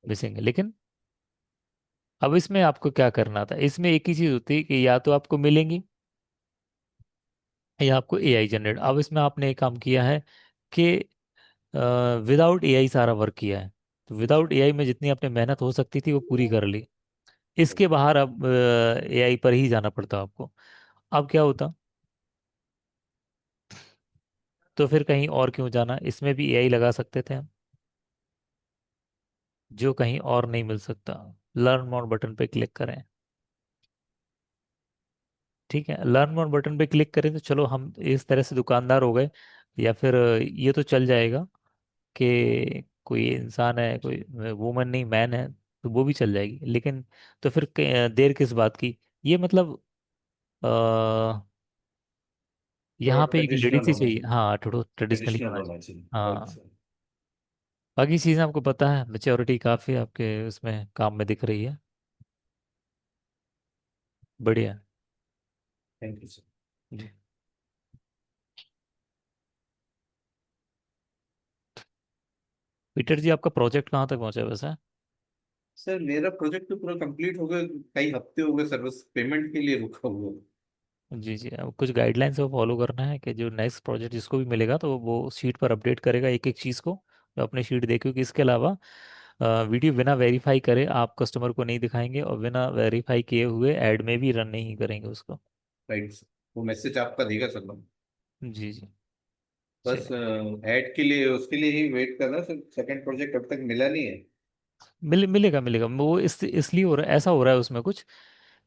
मिसिंग है। लेकिन अब इसमें आपको क्या करना था, इसमें एक ही चीज़ होती है कि या तो आपको मिलेंगी या आपको एआई जनरेट। अब इसमें आपने एक काम किया है कि विदाउट एआई सारा वर्क किया है। तो विदाउट एआई में जितनी आपने मेहनत हो सकती थी वो पूरी कर ली। इसके बाहर अब एआई पर ही जाना पड़ता आपको। अब क्या होता, तो फिर कहीं और क्यों जाना, इसमें भी एआई लगा सकते थे हम, जो कहीं और नहीं मिल सकता। लर्न मोर बटन पे क्लिक करें। ठीक है, लर्न मोर बटन पे क्लिक करें तो चलो हम इस तरह से दुकानदार हो गए। या फिर ये तो चल जाएगा कि कोई इंसान है, कोई वुमन नहीं मैन है, तो वो भी चल जाएगी। लेकिन तो फिर देर किस बात की। ये मतलब आ, थोड़ा यहाँ पे एक ट्रेडिशनल लेडीज ही होना चाहिए। चाहिए। हाँ, थोड़ा ट्रेडिशनली ट्रेडिशनल होना होना चाहिए। चाहिए, राइट हाँ, सर। बाकी चीज़ें आपको पता है, मेच्योरिटी काफ़ी आपके उसमें काम में दिख रही है। बढ़िया। Thank you sir. जी। पीटर जी, आपका प्रोजेक्ट कहाँ तक पहुँचा है वैसे? सर मेरा प्रोजेक्ट तो पूरा कंप्लीट हो गया, कई हफ्ते हो गए सर, बस पेमेंट के लिए रुका हुआ है। जी जी, अब कुछ गाइडलाइंस को फॉलो करना है कि जो नेक्स्ट प्रोजेक्ट जिसको भी मिलेगा तो वो शीट पर अपडेट करेगा एक एक चीज़ को। तो अपने शीट देखे, क्योंकि इसके अलावा वीडियो बिना वेरीफाई करे आप कस्टमर को नहीं दिखाएंगे, और बिना वेरीफाई किए हुए ऐड में भी रन नहीं करेंगे उसको। राइट सर, वो मैसेज आपका देगा सर। जी जी। बस चलिए, ऐड के लिए उसके लिए ही वेट कर रहा है सर, सेकंड प्रोजेक्ट अब तक मिला नहीं है। मिलेगा मिलेगा। वो इसलिए हो रहा है, ऐसा हो रहा है उसमें कुछ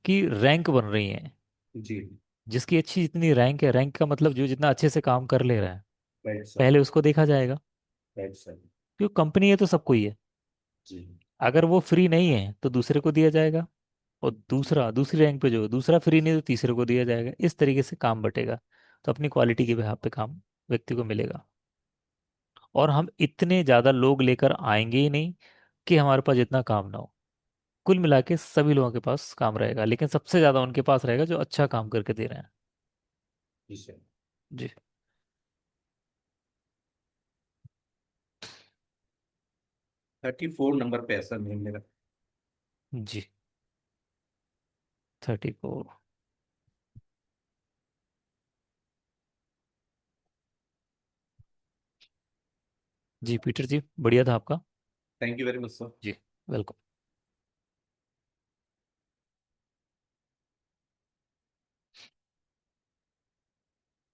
कि रैंक बन रही है। जी। जिसकी अच्छी जितनी रैंक है, रैंक का मतलब जो जितना अच्छे से काम कर ले रहा है, राइट सर। पहले उसको देखा जाएगा। Right sir. क्योंकि कंपनी है तो सबको ही है। जी। अगर वो फ्री नहीं है तो दूसरे को दिया जाएगा, और दूसरी रैंक पे जो दूसरा फ्री नहीं तो तीसरे को दिया जाएगा। इस तरीके से काम बटेगा। तो अपनी क्वालिटी के बिहाफ पे काम व्यक्ति को मिलेगा। और हम इतने ज़्यादा लोग लेकर आएंगे ही नहीं कि हमारे पास इतना काम ना हो। कुल मिला के सभी लोगों के पास काम रहेगा, लेकिन सबसे ज़्यादा उनके पास रहेगा जो अच्छा काम करके दे रहे हैं। जी सर। जी 34 नंबर पे है सर मेल मेरा। जी। 34। जी पीटर जी, बढ़िया था आपका। Thank you very much sir. जी, वेलकम।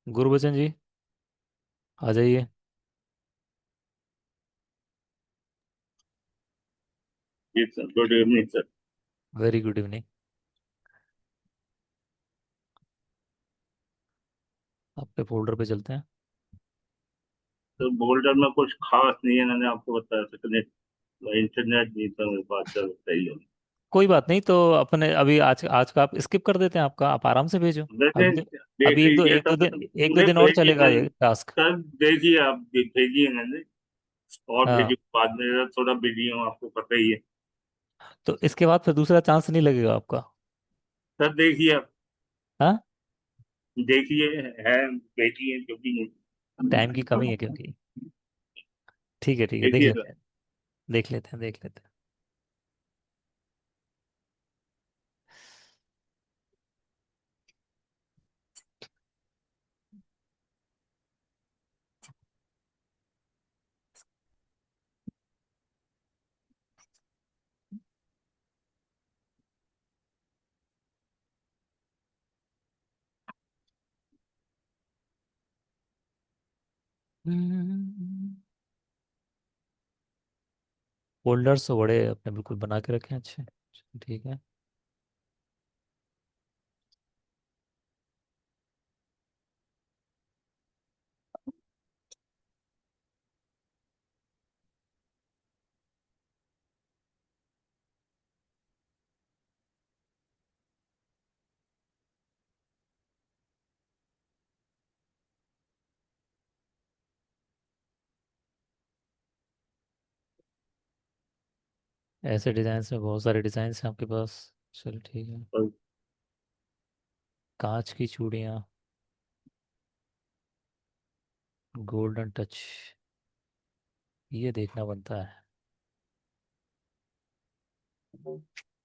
गुरबचन जी, आ जाइए। जी sir, good evening sir. Very good evening. आपके फोल्डर पे चलते हैं। तो बोल्डर में कुछ खास नहीं है, मैंने आपको बताया था, कनेक्ट इंटरनेट नहीं था मेरे पास, चलो सही है। कोई बात नहीं, तो अपने अभी आज आज का आप स्किप कर देते हैं, आपका आप आराम से भेजो। वैसे अभी देख अभी लीजिए सर, एक दो मैंने दिन और भेजी चलेगा मैंने ये टास्क। सर, देखिए आप भेजिए मैंने, और भेजी हाँ, बाद में, सर थोड़ा बिजी हूँ आपको पता ही है। तो इसके बाद फिर दूसरा चांस नहीं लगेगा आपका। सर देखिए आप, हाँ, देखिए है, भेजिए जो भी है। टाइम की कमी है क्योंकि। ठीक है ठीक है, देख देखिए लेते सर। हैं, देख लेते हैं, देख लेते हैं। फोल्डर्स तो बड़े अपने बिल्कुल बना के रखे हैं अच्छे। ठीक है। ऐसे डिजाइन में बहुत सारे डिजाइन हैं आपके पास। चलो ठीक है। और कांच की चूड़ियाँ, गोल्डन टच, ये देखना बनता है।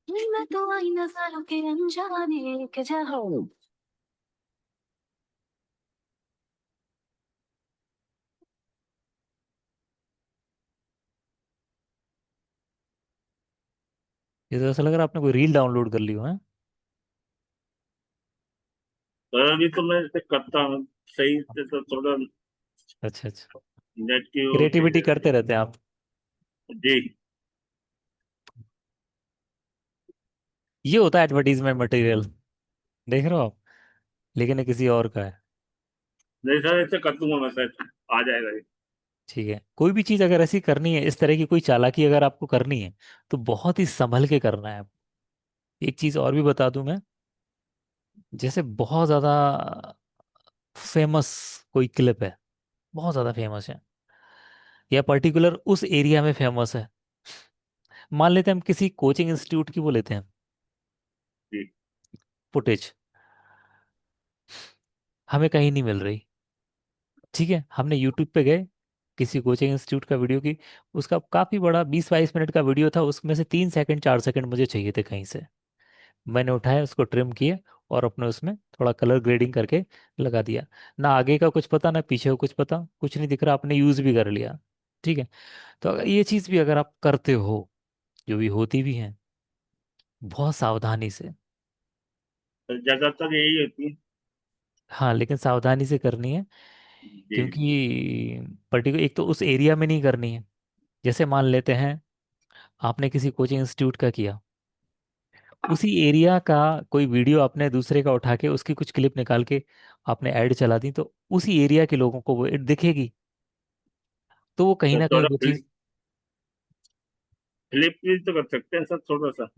मैं तो आई नजारों के अनजाने के जहां। ये तो ऐसा लग रहा है आपने कोई रील डाउनलोड कर ली हो है। सर अभी तो मैं इसे करता हूँ सही से, तो थोड़ा अच्छा अच्छा, नेट की वो क्रिएटिविटी करते रहते हैं आप। जी। ये होता है एडवर्टीजमेंट मटेरियल, देख रहे हो आप, लेकिन ये किसी और का है। नहीं सर, ऐसे कर दूंगा मैं सर, आ जाएगा ये। ठीक है, कोई भी चीज़ अगर ऐसी करनी है, इस तरह की कोई चालाकी अगर आपको करनी है, तो बहुत ही संभल के करना है। एक चीज़ और भी बता दूं मैं, जैसे बहुत ज़्यादा फेमस कोई क्लिप है, बहुत ज़्यादा फेमस है, या पर्टिकुलर उस एरिया में फेमस है। मान लेते हैं हम किसी कोचिंग इंस्टीट्यूट की वो लेते हैं जी। फुटेज, हमें कहीं नहीं मिल रही। ठीक है, हमने यूट्यूब पे गए, किसी कोचिंग इंस्टीट्यूट का वीडियो की, उसका काफ़ी बड़ा 20-22 मिनट का वीडियो था, उसमें से 3 सेकंड 4 सेकंड मुझे चाहिए थे कहीं से। मैंने उठाया, उसको ट्रिम किया, और अपने उसमें थोड़ा कलर ग्रेडिंग करके लगा दिया। ना आगे का कुछ पता, ना पीछे का कुछ पता, कुछ नहीं दिख रहा, आपने यूज़ भी कर लिया। ठीक है। तो अगर ये चीज़ भी अगर आप करते हो, जो भी होती भी है, बहुत सावधानी से। तो ज्यादातर यही होती है। हाँ, लेकिन सावधानी से करनी है, जी। क्योंकि पर्टिकुलर एक तो उस एरिया में नहीं करनी है। जैसे मान लेते हैं आपने किसी कोचिंग इंस्टीट्यूट का किया, उसी एरिया का कोई वीडियो आपने दूसरे का उठा के उसकी कुछ क्लिप निकाल के आपने ऐड चला दी, तो उसी एरिया के लोगों को वो ऐड दिखेगी, तो वो कहीं तो ना कहीं थोड़ा वो चीज़। फ्लिप भी तो कर सकते हैं सर थोड़ा सा।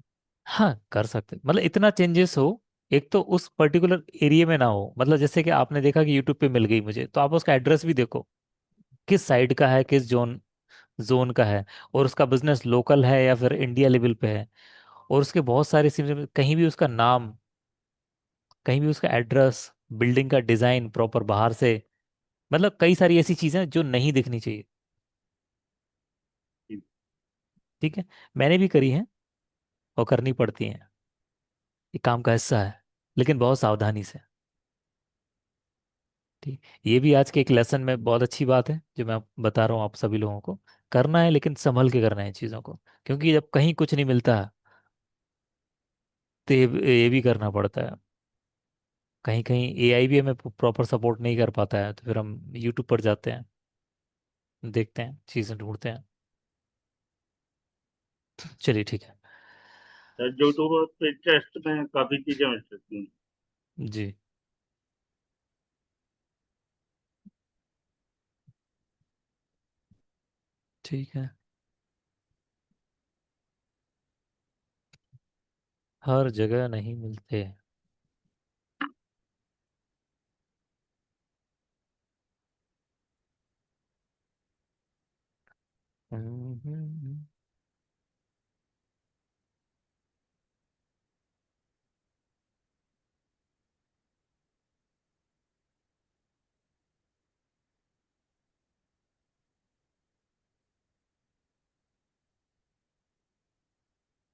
हाँ, कर सकते, मतलब इतना चेंजेस हो, एक तो उस पर्टिकुलर एरिया में ना हो, मतलब जैसे कि आपने देखा कि यूट्यूब पे मिल गई मुझे, तो आप उसका एड्रेस भी देखो, किस साइड का है, किस जोन जोन का है, और उसका बिजनेस लोकल है या फिर इंडिया लेवल पे है, और उसके बहुत सारे कहीं भी उसका नाम, कहीं भी उसका एड्रेस, बिल्डिंग का डिजाइन प्रॉपर बाहर से, मतलब कई सारी ऐसी चीजें जो नहीं दिखनी चाहिए। ठीक है, मैंने भी करी हैं और करनी पड़ती हैं, ये काम का हिस्सा है, लेकिन बहुत सावधानी से। ठीक, ये भी आज के एक लेसन में बहुत अच्छी बात है जो मैं बता रहा हूँ आप सभी लोगों को। करना है, लेकिन संभल के करना है चीज़ों को, क्योंकि जब कहीं कुछ नहीं मिलता है, तो ये भी करना पड़ता है। कहीं कहीं एआई भी हमें प्रॉपर सपोर्ट नहीं कर पाता है, तो फिर हम यूट्यूब पर जाते हैं, देखते हैं, चीज़ें ढूंढते हैं। चलिए ठीक है। सर यूट्यूब पे टेस्ट में काफी चीजें मिल सकती हैं। जी, ठीक है। हर जगह नहीं मिलते। हम्म।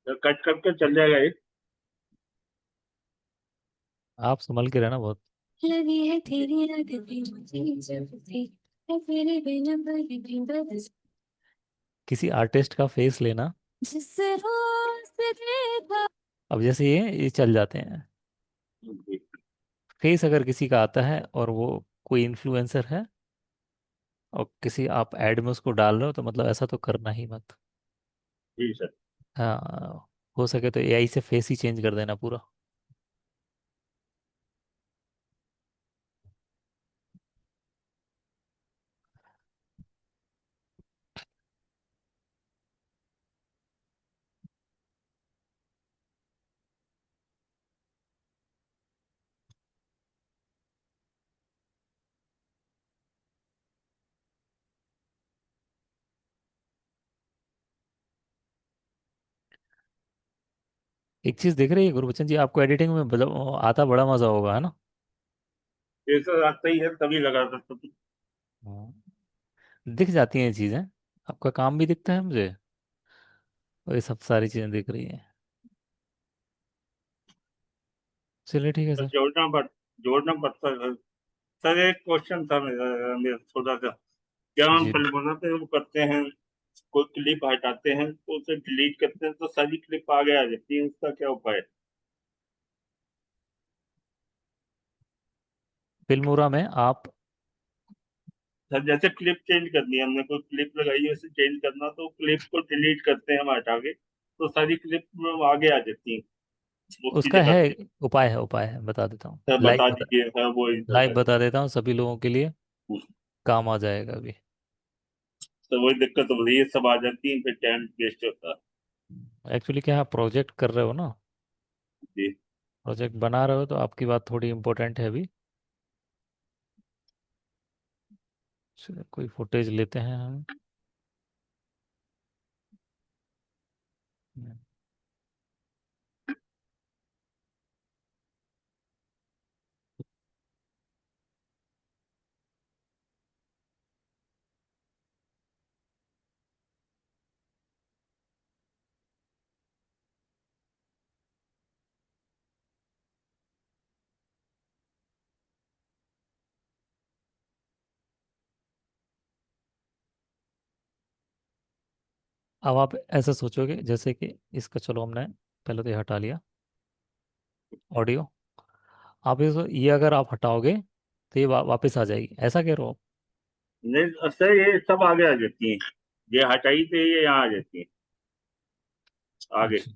तो कट करके चल जाएगा ये। आप संभल के रहना बहुत। लगी है तेरी आदतें मुझे जब से है तेरे बिना बस किसी आर्टिस्ट का फेस लेना। जिस रोज देखा। अब जैसे ये चल जाते हैं। फेस अगर किसी का आता है और वो कोई इन्फ्लुएंसर है और किसी आप ऐड में उसको डाल रहे हो, तो मतलब ऐसा तो करना ही मत। जी सर। हाँ, हो सके तो एआई से फेस ही चेंज कर देना पूरा। एक चीज देख रही है गुरबचन जी, आपको एडिटिंग में आता बड़ा मजा होगा, है ना? ये सर आता ही है तभी लगा था तभी। हाँ, दिख जाती हैं चीजें। आपका काम भी दिखता है मुझे, और ये सब सारी चीजें दिख रही हैं। चलिए ठीक है तो सर। जोड़ना पड़ता है। सर एक क्वेश्चन था मेरा मेरा थोड़ा सा। क्या हम जी, फिल्म बनाते हैं वो करते हैं, कोई क्लिप हटाते हैं तो उसे डिलीट करते हैं तो सारी क्लिप आगे आ जाती है, उसका क्या उपाय है? फिल्मोरा में आप। सर जैसे क्लिप चेंज करनी है, हमने कोई क्लिप लगाई है उसे चेंज करना, तो क्लिप को डिलीट करते हैं हम हटा के, तो सारी क्लिप आगे आ जाती है उसकी उसका जगह है पे। उपाय है, बता देता हूँ, सर लाइव बता बता। दीजिए सर, वो ही लाइव सर। बता देता हूँ सभी लोगों के लिए, काम आ जाएगा अभी। तो वही दिक्कत हो रही है, सब आ जाती है फिर टाइम वेस्ट होता एक्चुअली क्या आप प्रोजेक्ट कर रहे हो ना, है जी। प्रोजेक्ट बना रहे हो, तो आपकी बात थोड़ी इंपॉर्टेंट है अभी। चलिए, कोई फुटेज लेते हैं हम। अब आप ऐसा सोचोगे जैसे कि इसका, चलो हमने पहले तो ये हटा लिया ऑडियो। आप ये अगर आप हटाओगे तो ये वापस आ जाएगी, ऐसा कह रहे हो आप? नहीं सर, ये सब आगे आ जाती है, ये हटाई थे ये यहाँ आ जाती है आगे। अच्छा,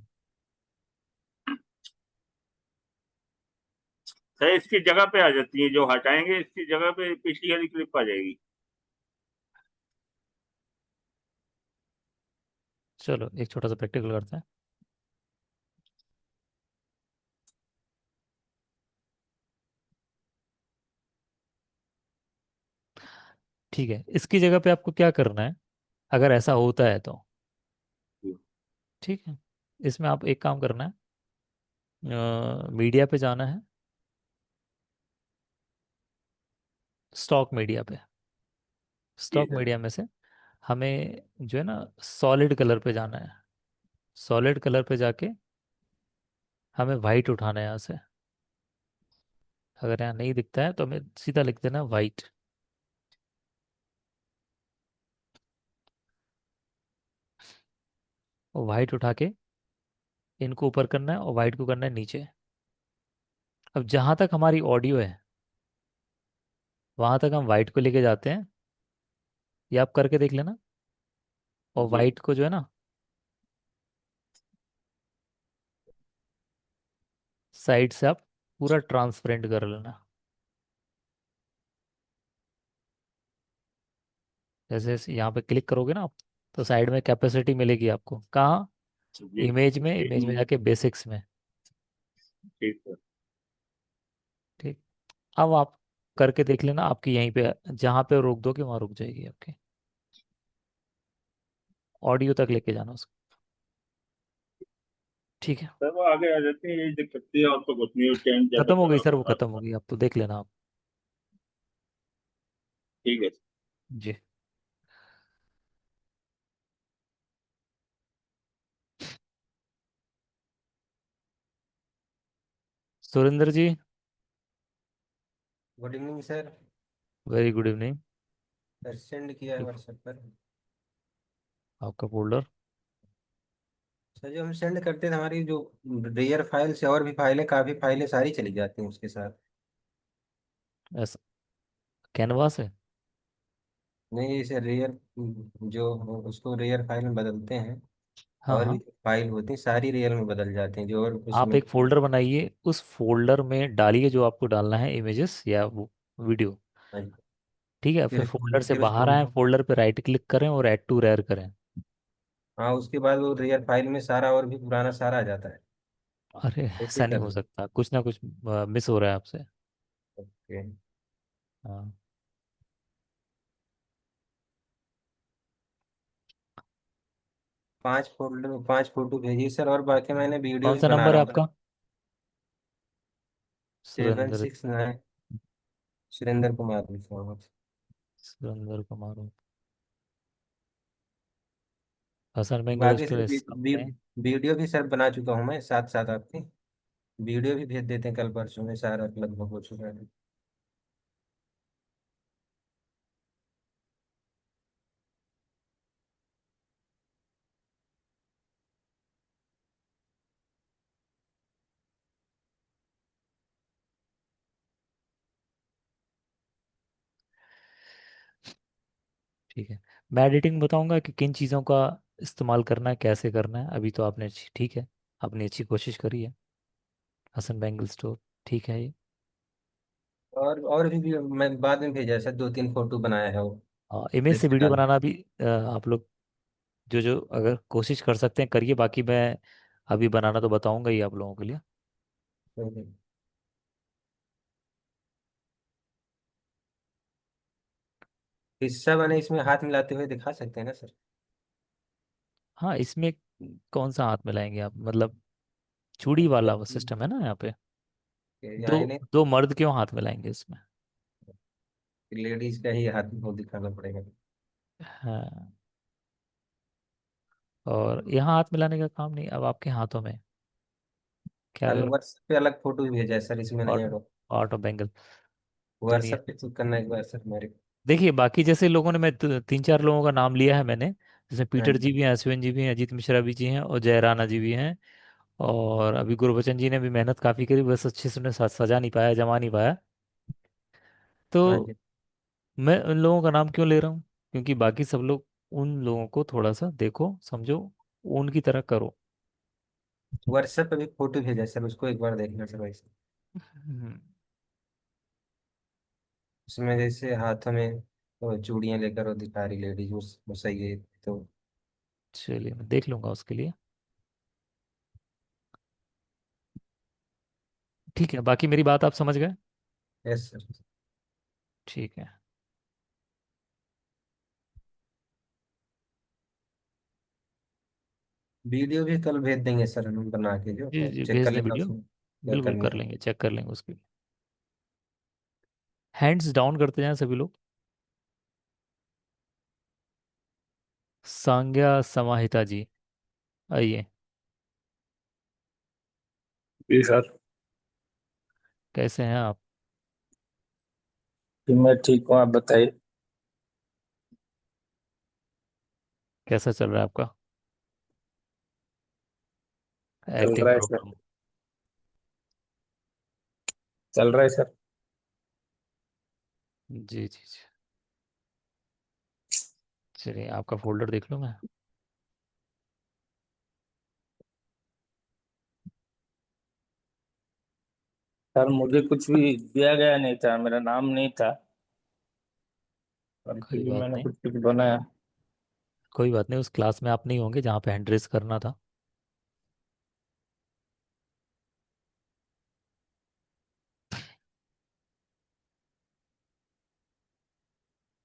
सर इसकी जगह पे आ जाती है, जो हटाएंगे इसकी जगह पे पिछली वाली क्लिप आ जाएगी। चलो एक छोटा सा प्रैक्टिकल करते हैं। ठीक है, इसकी जगह पे आपको क्या करना है, अगर ऐसा होता है तो? ठीक है, इसमें आप एक काम करना है, मीडिया पे जाना है, स्टॉक मीडिया पे। जी स्टॉक सर। मीडिया में से हमें जो है ना सॉलिड कलर पे जाना है। सॉलिड कलर पे जाके हमें वाइट उठाना है यहाँ से। अगर यहाँ नहीं दिखता है तो हमें सीधा लिख देना वाइट। और वाइट उठा के इनको ऊपर करना है और वाइट को करना है नीचे। अब जहाँ तक हमारी ऑडियो है वहाँ तक हम वाइट को लेके जाते हैं, ये आप करके देख लेना। और जी वाइट को जो है ना साइड से आप पूरा ट्रांसपेरेंट कर लेना। जैसे जैसे यहाँ पे क्लिक करोगे ना आप, तो साइड में कैपेसिटी मिलेगी आपको, कहाँ? जी। इमेज में जाके बेसिक्स में। ठीक है। ठीक। अब आप करके देख लेना, आपकी यहीं पे जहाँ पे रोक दोगे वहाँ रुक जाएगी आपकी। ऑडियो तक लेके जाना उसको। ठीक है। सर वो आगे आ जाती है, यही दिक्कत थी, और तो कुछ नहीं, टेंट ज्यादा खत्म हो गई खराब सर, वो होता खत्म हो था। गई, अब तो देख लेना आप। ठीक है। जी। Surendra ji. Good evening sir. Very good evening. Sir send किया है व्हाट्सएप पर। आपका फोल्डर। सर जो हम सेंड करते हैं हमारी जो रेयर फाइल से और भी फाइलें, काफ़ी फाइलें सारी चली जाती हैं उसके साथ। ऐसा कैनवास है? नहीं सर, रेयर जो उसको रेयर फाइल में बदलते हैं, हाँ और भी हाँ। फाइल होती हैं सारी रेयर में बदल जाती हैं जो, और आप उसमें। एक फोल्डर बनाइए, उस फोल्डर में डालिए जो आपको डालना है, इमेजेस या वो वीडियो। हाँ जी। ठीक है, फिर फिर फोल्डर से फिर बाहर उसको, आए, फोल्डर पे राइट क्लिक करें और ऐड टू रेयर करें। हाँ उसके बाद वो रेयर फाइल में सारा और भी पुराना सारा आ जाता है। अरे ऐसे ऐसा ही नहीं कर हो लो। सकता, कुछ ना कुछ मिस हो रहा है आपसे। ओके। हाँ। 5 फोल्डर, 5 फोटो भेजिए सर, और बाकी मैंने वीडियो कौन भी सा बना नंबर है रहा हूँ। आपका? Seven Surendra. Six nine Surendra Kumar लिखा हुआ। सुरेंद्र कुमार। हसन बेंगल बाकी सर स्टोर सामने। वीडियो भी सर बना चुका हूँ मैं, साथ साथ आपकी वीडियो भी भेज देते हैं, कल परसों में सारा लगभग हो चुका है। ठीक है। मैं एडिटिंग बताऊंगा कि किन चीज़ों का इस्तेमाल करना है, कैसे करना है। अभी तो आपने ठीक है, आपने अच्छी कोशिश करी है। हसन बेंगल स्टोर। ठीक है ये। और भी मैं बाद में भेजा है सर, 2-3 फोटो बनाया है वो। हाँ, इमेज से इसमें वीडियो डाल। बनाना भी आप लोग जो जो अगर कोशिश कर सकते हैं करिए, बाकी मैं अभी बनाना तो बताऊंगा ही आप लोगों के लिए। हिस्सा बने इसमें हाथ मिलाते हुए दिखा सकते हैं ना सर? हाँ, इसमें कौन सा हाथ मिलाएंगे आप, मतलब चूड़ी वाला वो सिस्टम है ना यहाँ पे। दो यहाँ नहीं, दो मर्द क्यों हाथ मिलाएंगे इसमें? लेडीज का ही हाथ वो दिखाना पड़ेगा। हाँ। और यहाँ हाथ मिलाने का काम नहीं, अब आपके हाथों में क्या कल करो। व्हाट्सएप पे अलग फोटो भी भेजा है सर, इसमें नहीं आर्ट है वो। आर्ट ऑफ बेंगल दुनिया। व्हाट्सएप पे चेक करना एक बार सर मेरे को। देखिए बाकी जैसे लोगों ने, मैं तीन चार लोगों का नाम लिया है मैंने, जैसे हाँ पीटर जी। जी भी हैं, अश्विन जी भी हैं, अजीत मिश्रा भी जी हैं और जयराना जी भी हैं। और अभी गुरबचन जी ने भी मेहनत काफ़ी करी, बस अच्छे से उन्हें सजा नहीं पाया, जमा नहीं पाया। हाँ तो जी। मैं उन लोगों का नाम क्यों ले रहा हूँ? क्योंकि बाकी सब लोग उन लोगों को थोड़ा सा देखो समझो, उनकी तरह करो। व्हाट्सएप पे भी फोटो भेजा है सर, उसको एक बार देखना सर वैसे। हम्म, उसमें जैसे हाथों में वो चूड़ियां लेकर वो दिखा रही लेडीज, वो सही है तो। चलिए मैं देख लूंगा उसके लिए। ठीक है, बाकी मेरी बात आप समझ गए? Yes sir. ठीक है। वीडियो भी कल भेज देंगे सर हम बना के, जो जी जी, चेक भेज कर दें लेना वीडियो। उसमें क्या बिल्कुल कमी कर है। लेंगे, चेक कर लेंगे उसकी। हैंड्स डाउन करते जाएं सभी लोग। सांज्ञा समाहिता जी, आइए। जी सर। कैसे हैं आप? जी मैं ठीक हूँ, आप बताइए। कैसा चल रहा है आपका चल एक्टिंग रहा है सर। प्रोग्राम? चल रहा है सर। जी जी जी। चलिए आपका फोल्डर देख लूँ मैं। सर मुझे कुछ भी दिया गया नहीं था, मेरा नाम नहीं था, और फिर कोई भी बात मैंने नहीं, कुछ कुछ बनाया। कोई बात नहीं, उस क्लास में आप नहीं होंगे जहाँ पे हैंड रेस करना था।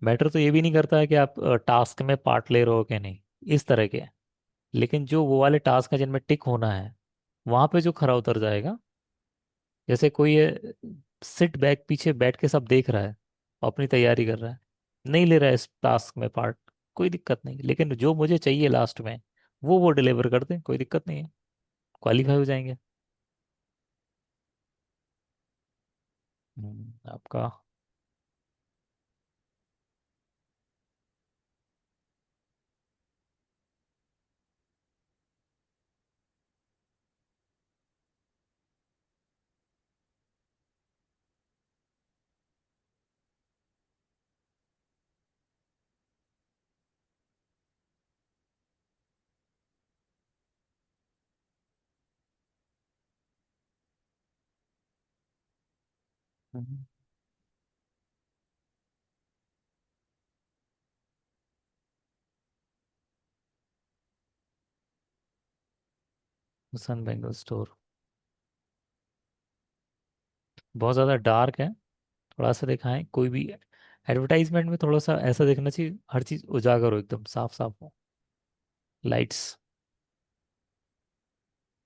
मैटर तो ये भी नहीं करता है कि आप टास्क में पार्ट ले रहे हो कि नहीं, इस तरह के। लेकिन जो वो वाले टास्क हैं जिनमें टिक होना है, वहां पे जो खरा उतर जाएगा, जैसे कोई सिट बैक पीछे बैठ के सब देख रहा है और अपनी तैयारी कर रहा है, नहीं ले रहा है इस टास्क में पार्ट, कोई दिक्कत नहीं, लेकिन जो मुझे चाहिए लास्ट में वो डिलीवर कर दें, कोई दिक्कत नहीं है, क्वालिफाई हो जाएंगे। आपका सन बेंगल स्टोर बहुत ज़्यादा डार्क है, थोड़ा सा दिखाएं कोई भी। एडवर्टाइजमेंट में थोड़ा सा ऐसा देखना चाहिए, हर चीज़ उजागर हो, एकदम साफ साफ हो, लाइट्स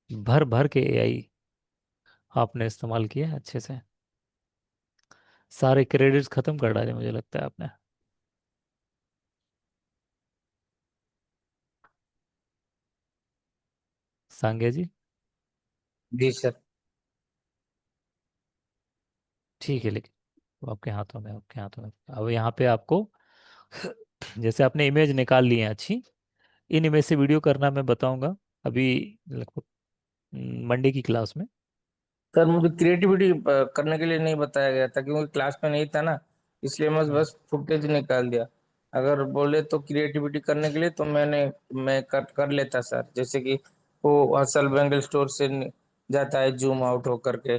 भर भर के एआई आपने इस्तेमाल किया है अच्छे से, सारे क्रेडिट्स खत्म कर डाले मुझे लगता है आपने। सांगे जी। जी सर। ठीक है, लेकिन वो आपके हाथों में, आपके हाथों में। अब यहाँ पे आपको जैसे आपने इमेज निकाल ली है अच्छी, इन इमेज से वीडियो करना मैं बताऊंगा अभी, लगभग मंडे की क्लास में। सर मुझे क्रिएटिविटी करने के लिए नहीं बताया गया था क्योंकि क्लास में नहीं था ना, इसलिए मैं हम्म। बस फुटेज निकाल दिया। अगर बोले तो क्रिएटिविटी करने के लिए तो मैं कर लेता सर, जैसे कि वो असल बेंगल स्टोर से जाता है जूम आउट होकर के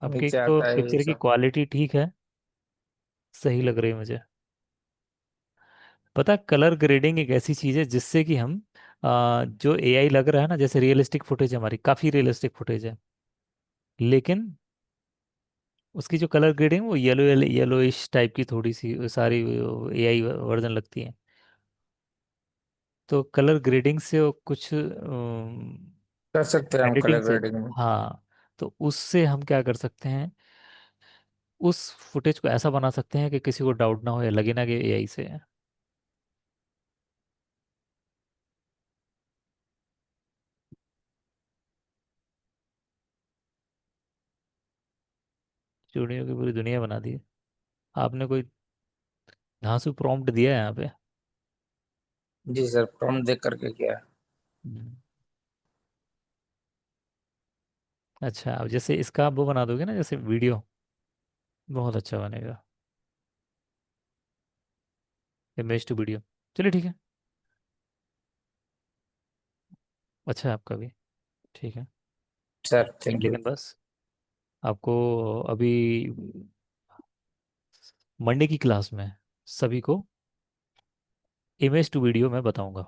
आपके एक नीचे तो आता है ये पिक्चर की सब। क्वालिटी ठीक है, सही लग रही है मुझे। पता, कलर ग्रेडिंग एक ऐसी चीज है जिससे कि हम जो एआई लग रहा है ना, जैसे रियलिस्टिक फुटेज, हमारी काफी रियलिस्टिक फुटेज है, लेकिन उसकी जो कलर ग्रेडिंग वो येलो येलोइश टाइप की थोड़ी सी सारी एआई वर्जन लगती है। तो कलर ग्रेडिंग से वो कुछ कर सकते हैं हम एडिटिंग कलर से, ग्रेडिंग में। हाँ, तो उससे हम क्या कर सकते हैं, उस फुटेज को ऐसा बना सकते हैं कि किसी को डाउट ना हो या लगे ना कि एआई से है। चूड़ियों की पूरी दुनिया बना दी है। आपने कोई धांसू प्रॉम्प्ट दिया है यहाँ पे। जी सर, प्रॉम्प्ट देख करके किया है। हम्म। अच्छा, अब जैसे इसका आप वो बना दोगे ना, जैसे वीडियो, बहुत अच्छा बनेगा, इमेज टू वीडियो। चलिए ठीक है, अच्छा है आपका भी, ठीक है। Sir thank you. लेकिन बस आपको अभी मंडे की क्लास में सभी को इमेज टू वीडियो मैं बताऊंगा,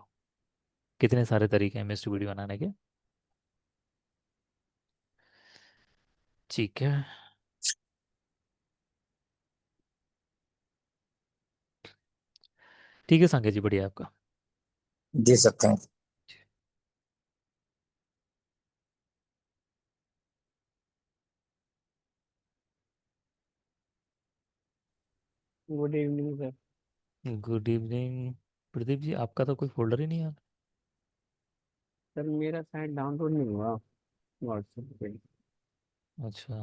कितने सारे तरीके हैं इमेज टू वीडियो बनाने के। ठीक है। ठीक है संजय जी, बढ़िया आपका। जी sir thank you. Good evening sir. Good evening Pradeep ji, आपका तो कोई फोल्डर ही नहीं है। सर मेरा शायद डाउनलोड नहीं हुआ व्हाट्सएप पे। अच्छा।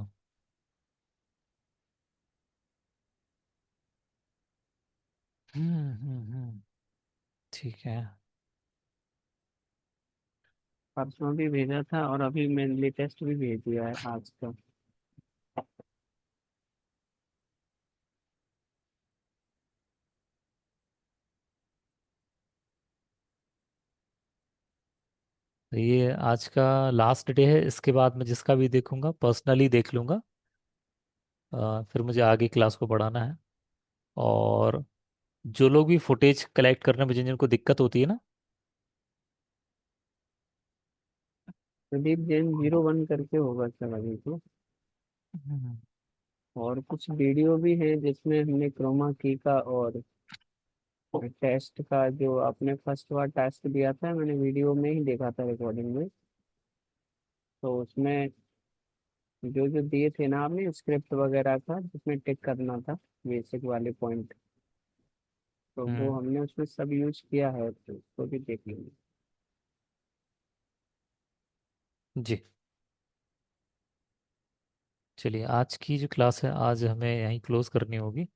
हम्म। ठीक है। परसों भी भेजा था और अभी मैंने लेटेस्ट भी भेज दिया है आज का। तो ये आज का लास्ट डे है, इसके बाद मैं जिसका भी देखूंगा पर्सनली देख लूंगा। फिर मुझे आगे क्लास को बढ़ाना है। और जो लोग भी फुटेज कलेक्ट करने में जिन जिनको दिक्कत होती है ना, प्रदीप जैन 01 करके होगा सर अभी तो। हम्म, और कुछ वीडियो भी है जिसमें हमने क्रोमा की का और टेस्ट का, जो आपने फर्स्ट बार टेस्ट दिया था मैंने वीडियो में ही देखा था रिकॉर्डिंग में। तो उसमें जो जो दिए थे ना आपने स्क्रिप्ट वगैरह का जिसमें टिक करना था बेसिक वाले पॉइंट, तो वो हम्म। हमने उसमें सब यूज किया है, तो उसको भी देख लेंगे। जी चलिए, आज की जो क्लास है आज हमें यहीं क्लोज करनी होगी।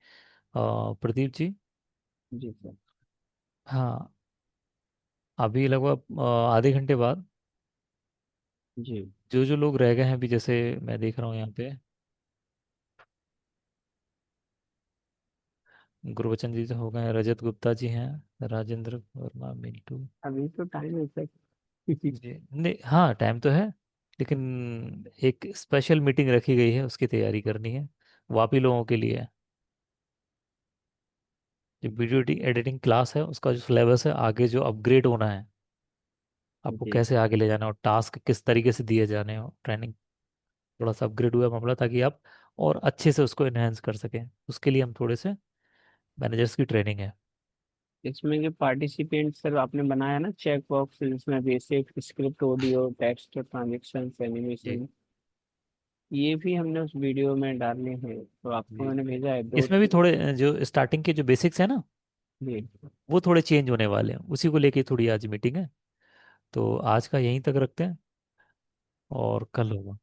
प्रदीप जी। जी सर। हाँ, अभी लगभग आधे घंटे बाद जी। जो जो लोग रह गए हैं अभी, जैसे मैं देख रहा हूँ यहाँ पे गुरबचन जी तो हो गए हैं, रजत गुप्ता जी हैं, राजेंद्र वर्मा, मिंटू। अभी तो टाइम है सर। जी नहीं, हाँ टाइम तो है, लेकिन एक स्पेशल मीटिंग रखी गई है, उसकी तैयारी करनी है, वापी लोगों के लिए। जो वीडियो एडिटिंग क्लास है उसका जो सिलेबस है, आगे जो अपग्रेड होना है, आपको जी। कैसे आगे ले जाना है और टास्क किस तरीके से दिए जाने हो, ट्रेनिंग थोड़ा सा अपग्रेड हुआ मामला, ताकि आप और अच्छे से उसको एनहेंस कर सकें। उसके लिए हम थोड़े से मैनेजर्स की ट्रेनिंग है। इसमें जो पार्टिसिपेंट सर आपने बनाया ना चेक बॉक्स, जिसमें basic script, audio, text, transaction, जी एनिमेशन, ये भी हमने उस वीडियो में डालने हैं, तो आपको जी। मैंने भेजा है दो इसमें भी तीन। थोड़े जो स्टार्टिंग के जो बेसिक्स है ना, जी। वो थोड़े चेंज होने वाले हैं, उसी को लेके थोड़ी आज मीटिंग है। तो आज का यहीं तक रखते हैं, और कल होगा।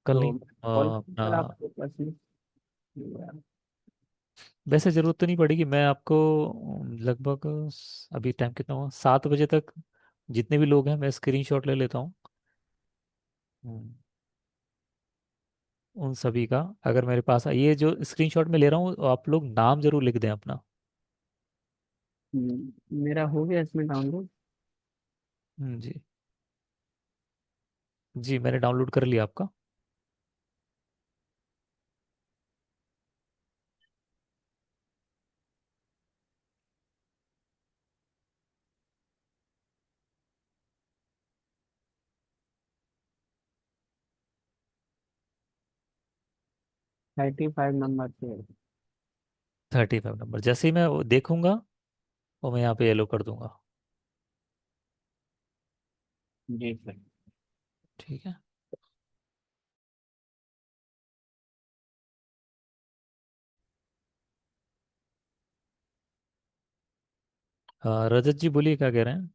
कल तो नहीं, कॉल अपना सर आपको पर्सनली। वैसे ज़रूरत तो नहीं पड़ेगी, मैं आपको लगभग अभी टाइम कितना हुआ, 7 बजे तक जितने भी लोग हैं मैं स्क्रीनशॉट ले लेता हूँ। हम्म, उन सभी का अगर मेरे पास ये जो स्क्रीनशॉट में ले रहा हूँ, आप लोग नाम जरूर लिख दें अपना। मेरा हो गया इसमें डाउनलोड। जी जी, मैंने डाउनलोड कर लिया आपका। थर्टी फाइव नंबर पे है। 35 नंबर जैसे ही मैं वो देखूंगा, वो मैं यहाँ पे येलो कर दूंगा। जी सर। ठीक है। रजत जी बोलिए, क्या कह रहे हैं?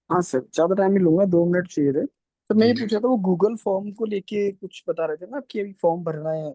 हाँ सर, ज्यादा टाइम नहीं लूंगा, 2 मिनट चाहिए थे। तो मैं ये जी पूछ रहा था, वो गूगल फॉर्म को लेके कुछ बता रहे थे ना कि अभी फॉर्म भरना है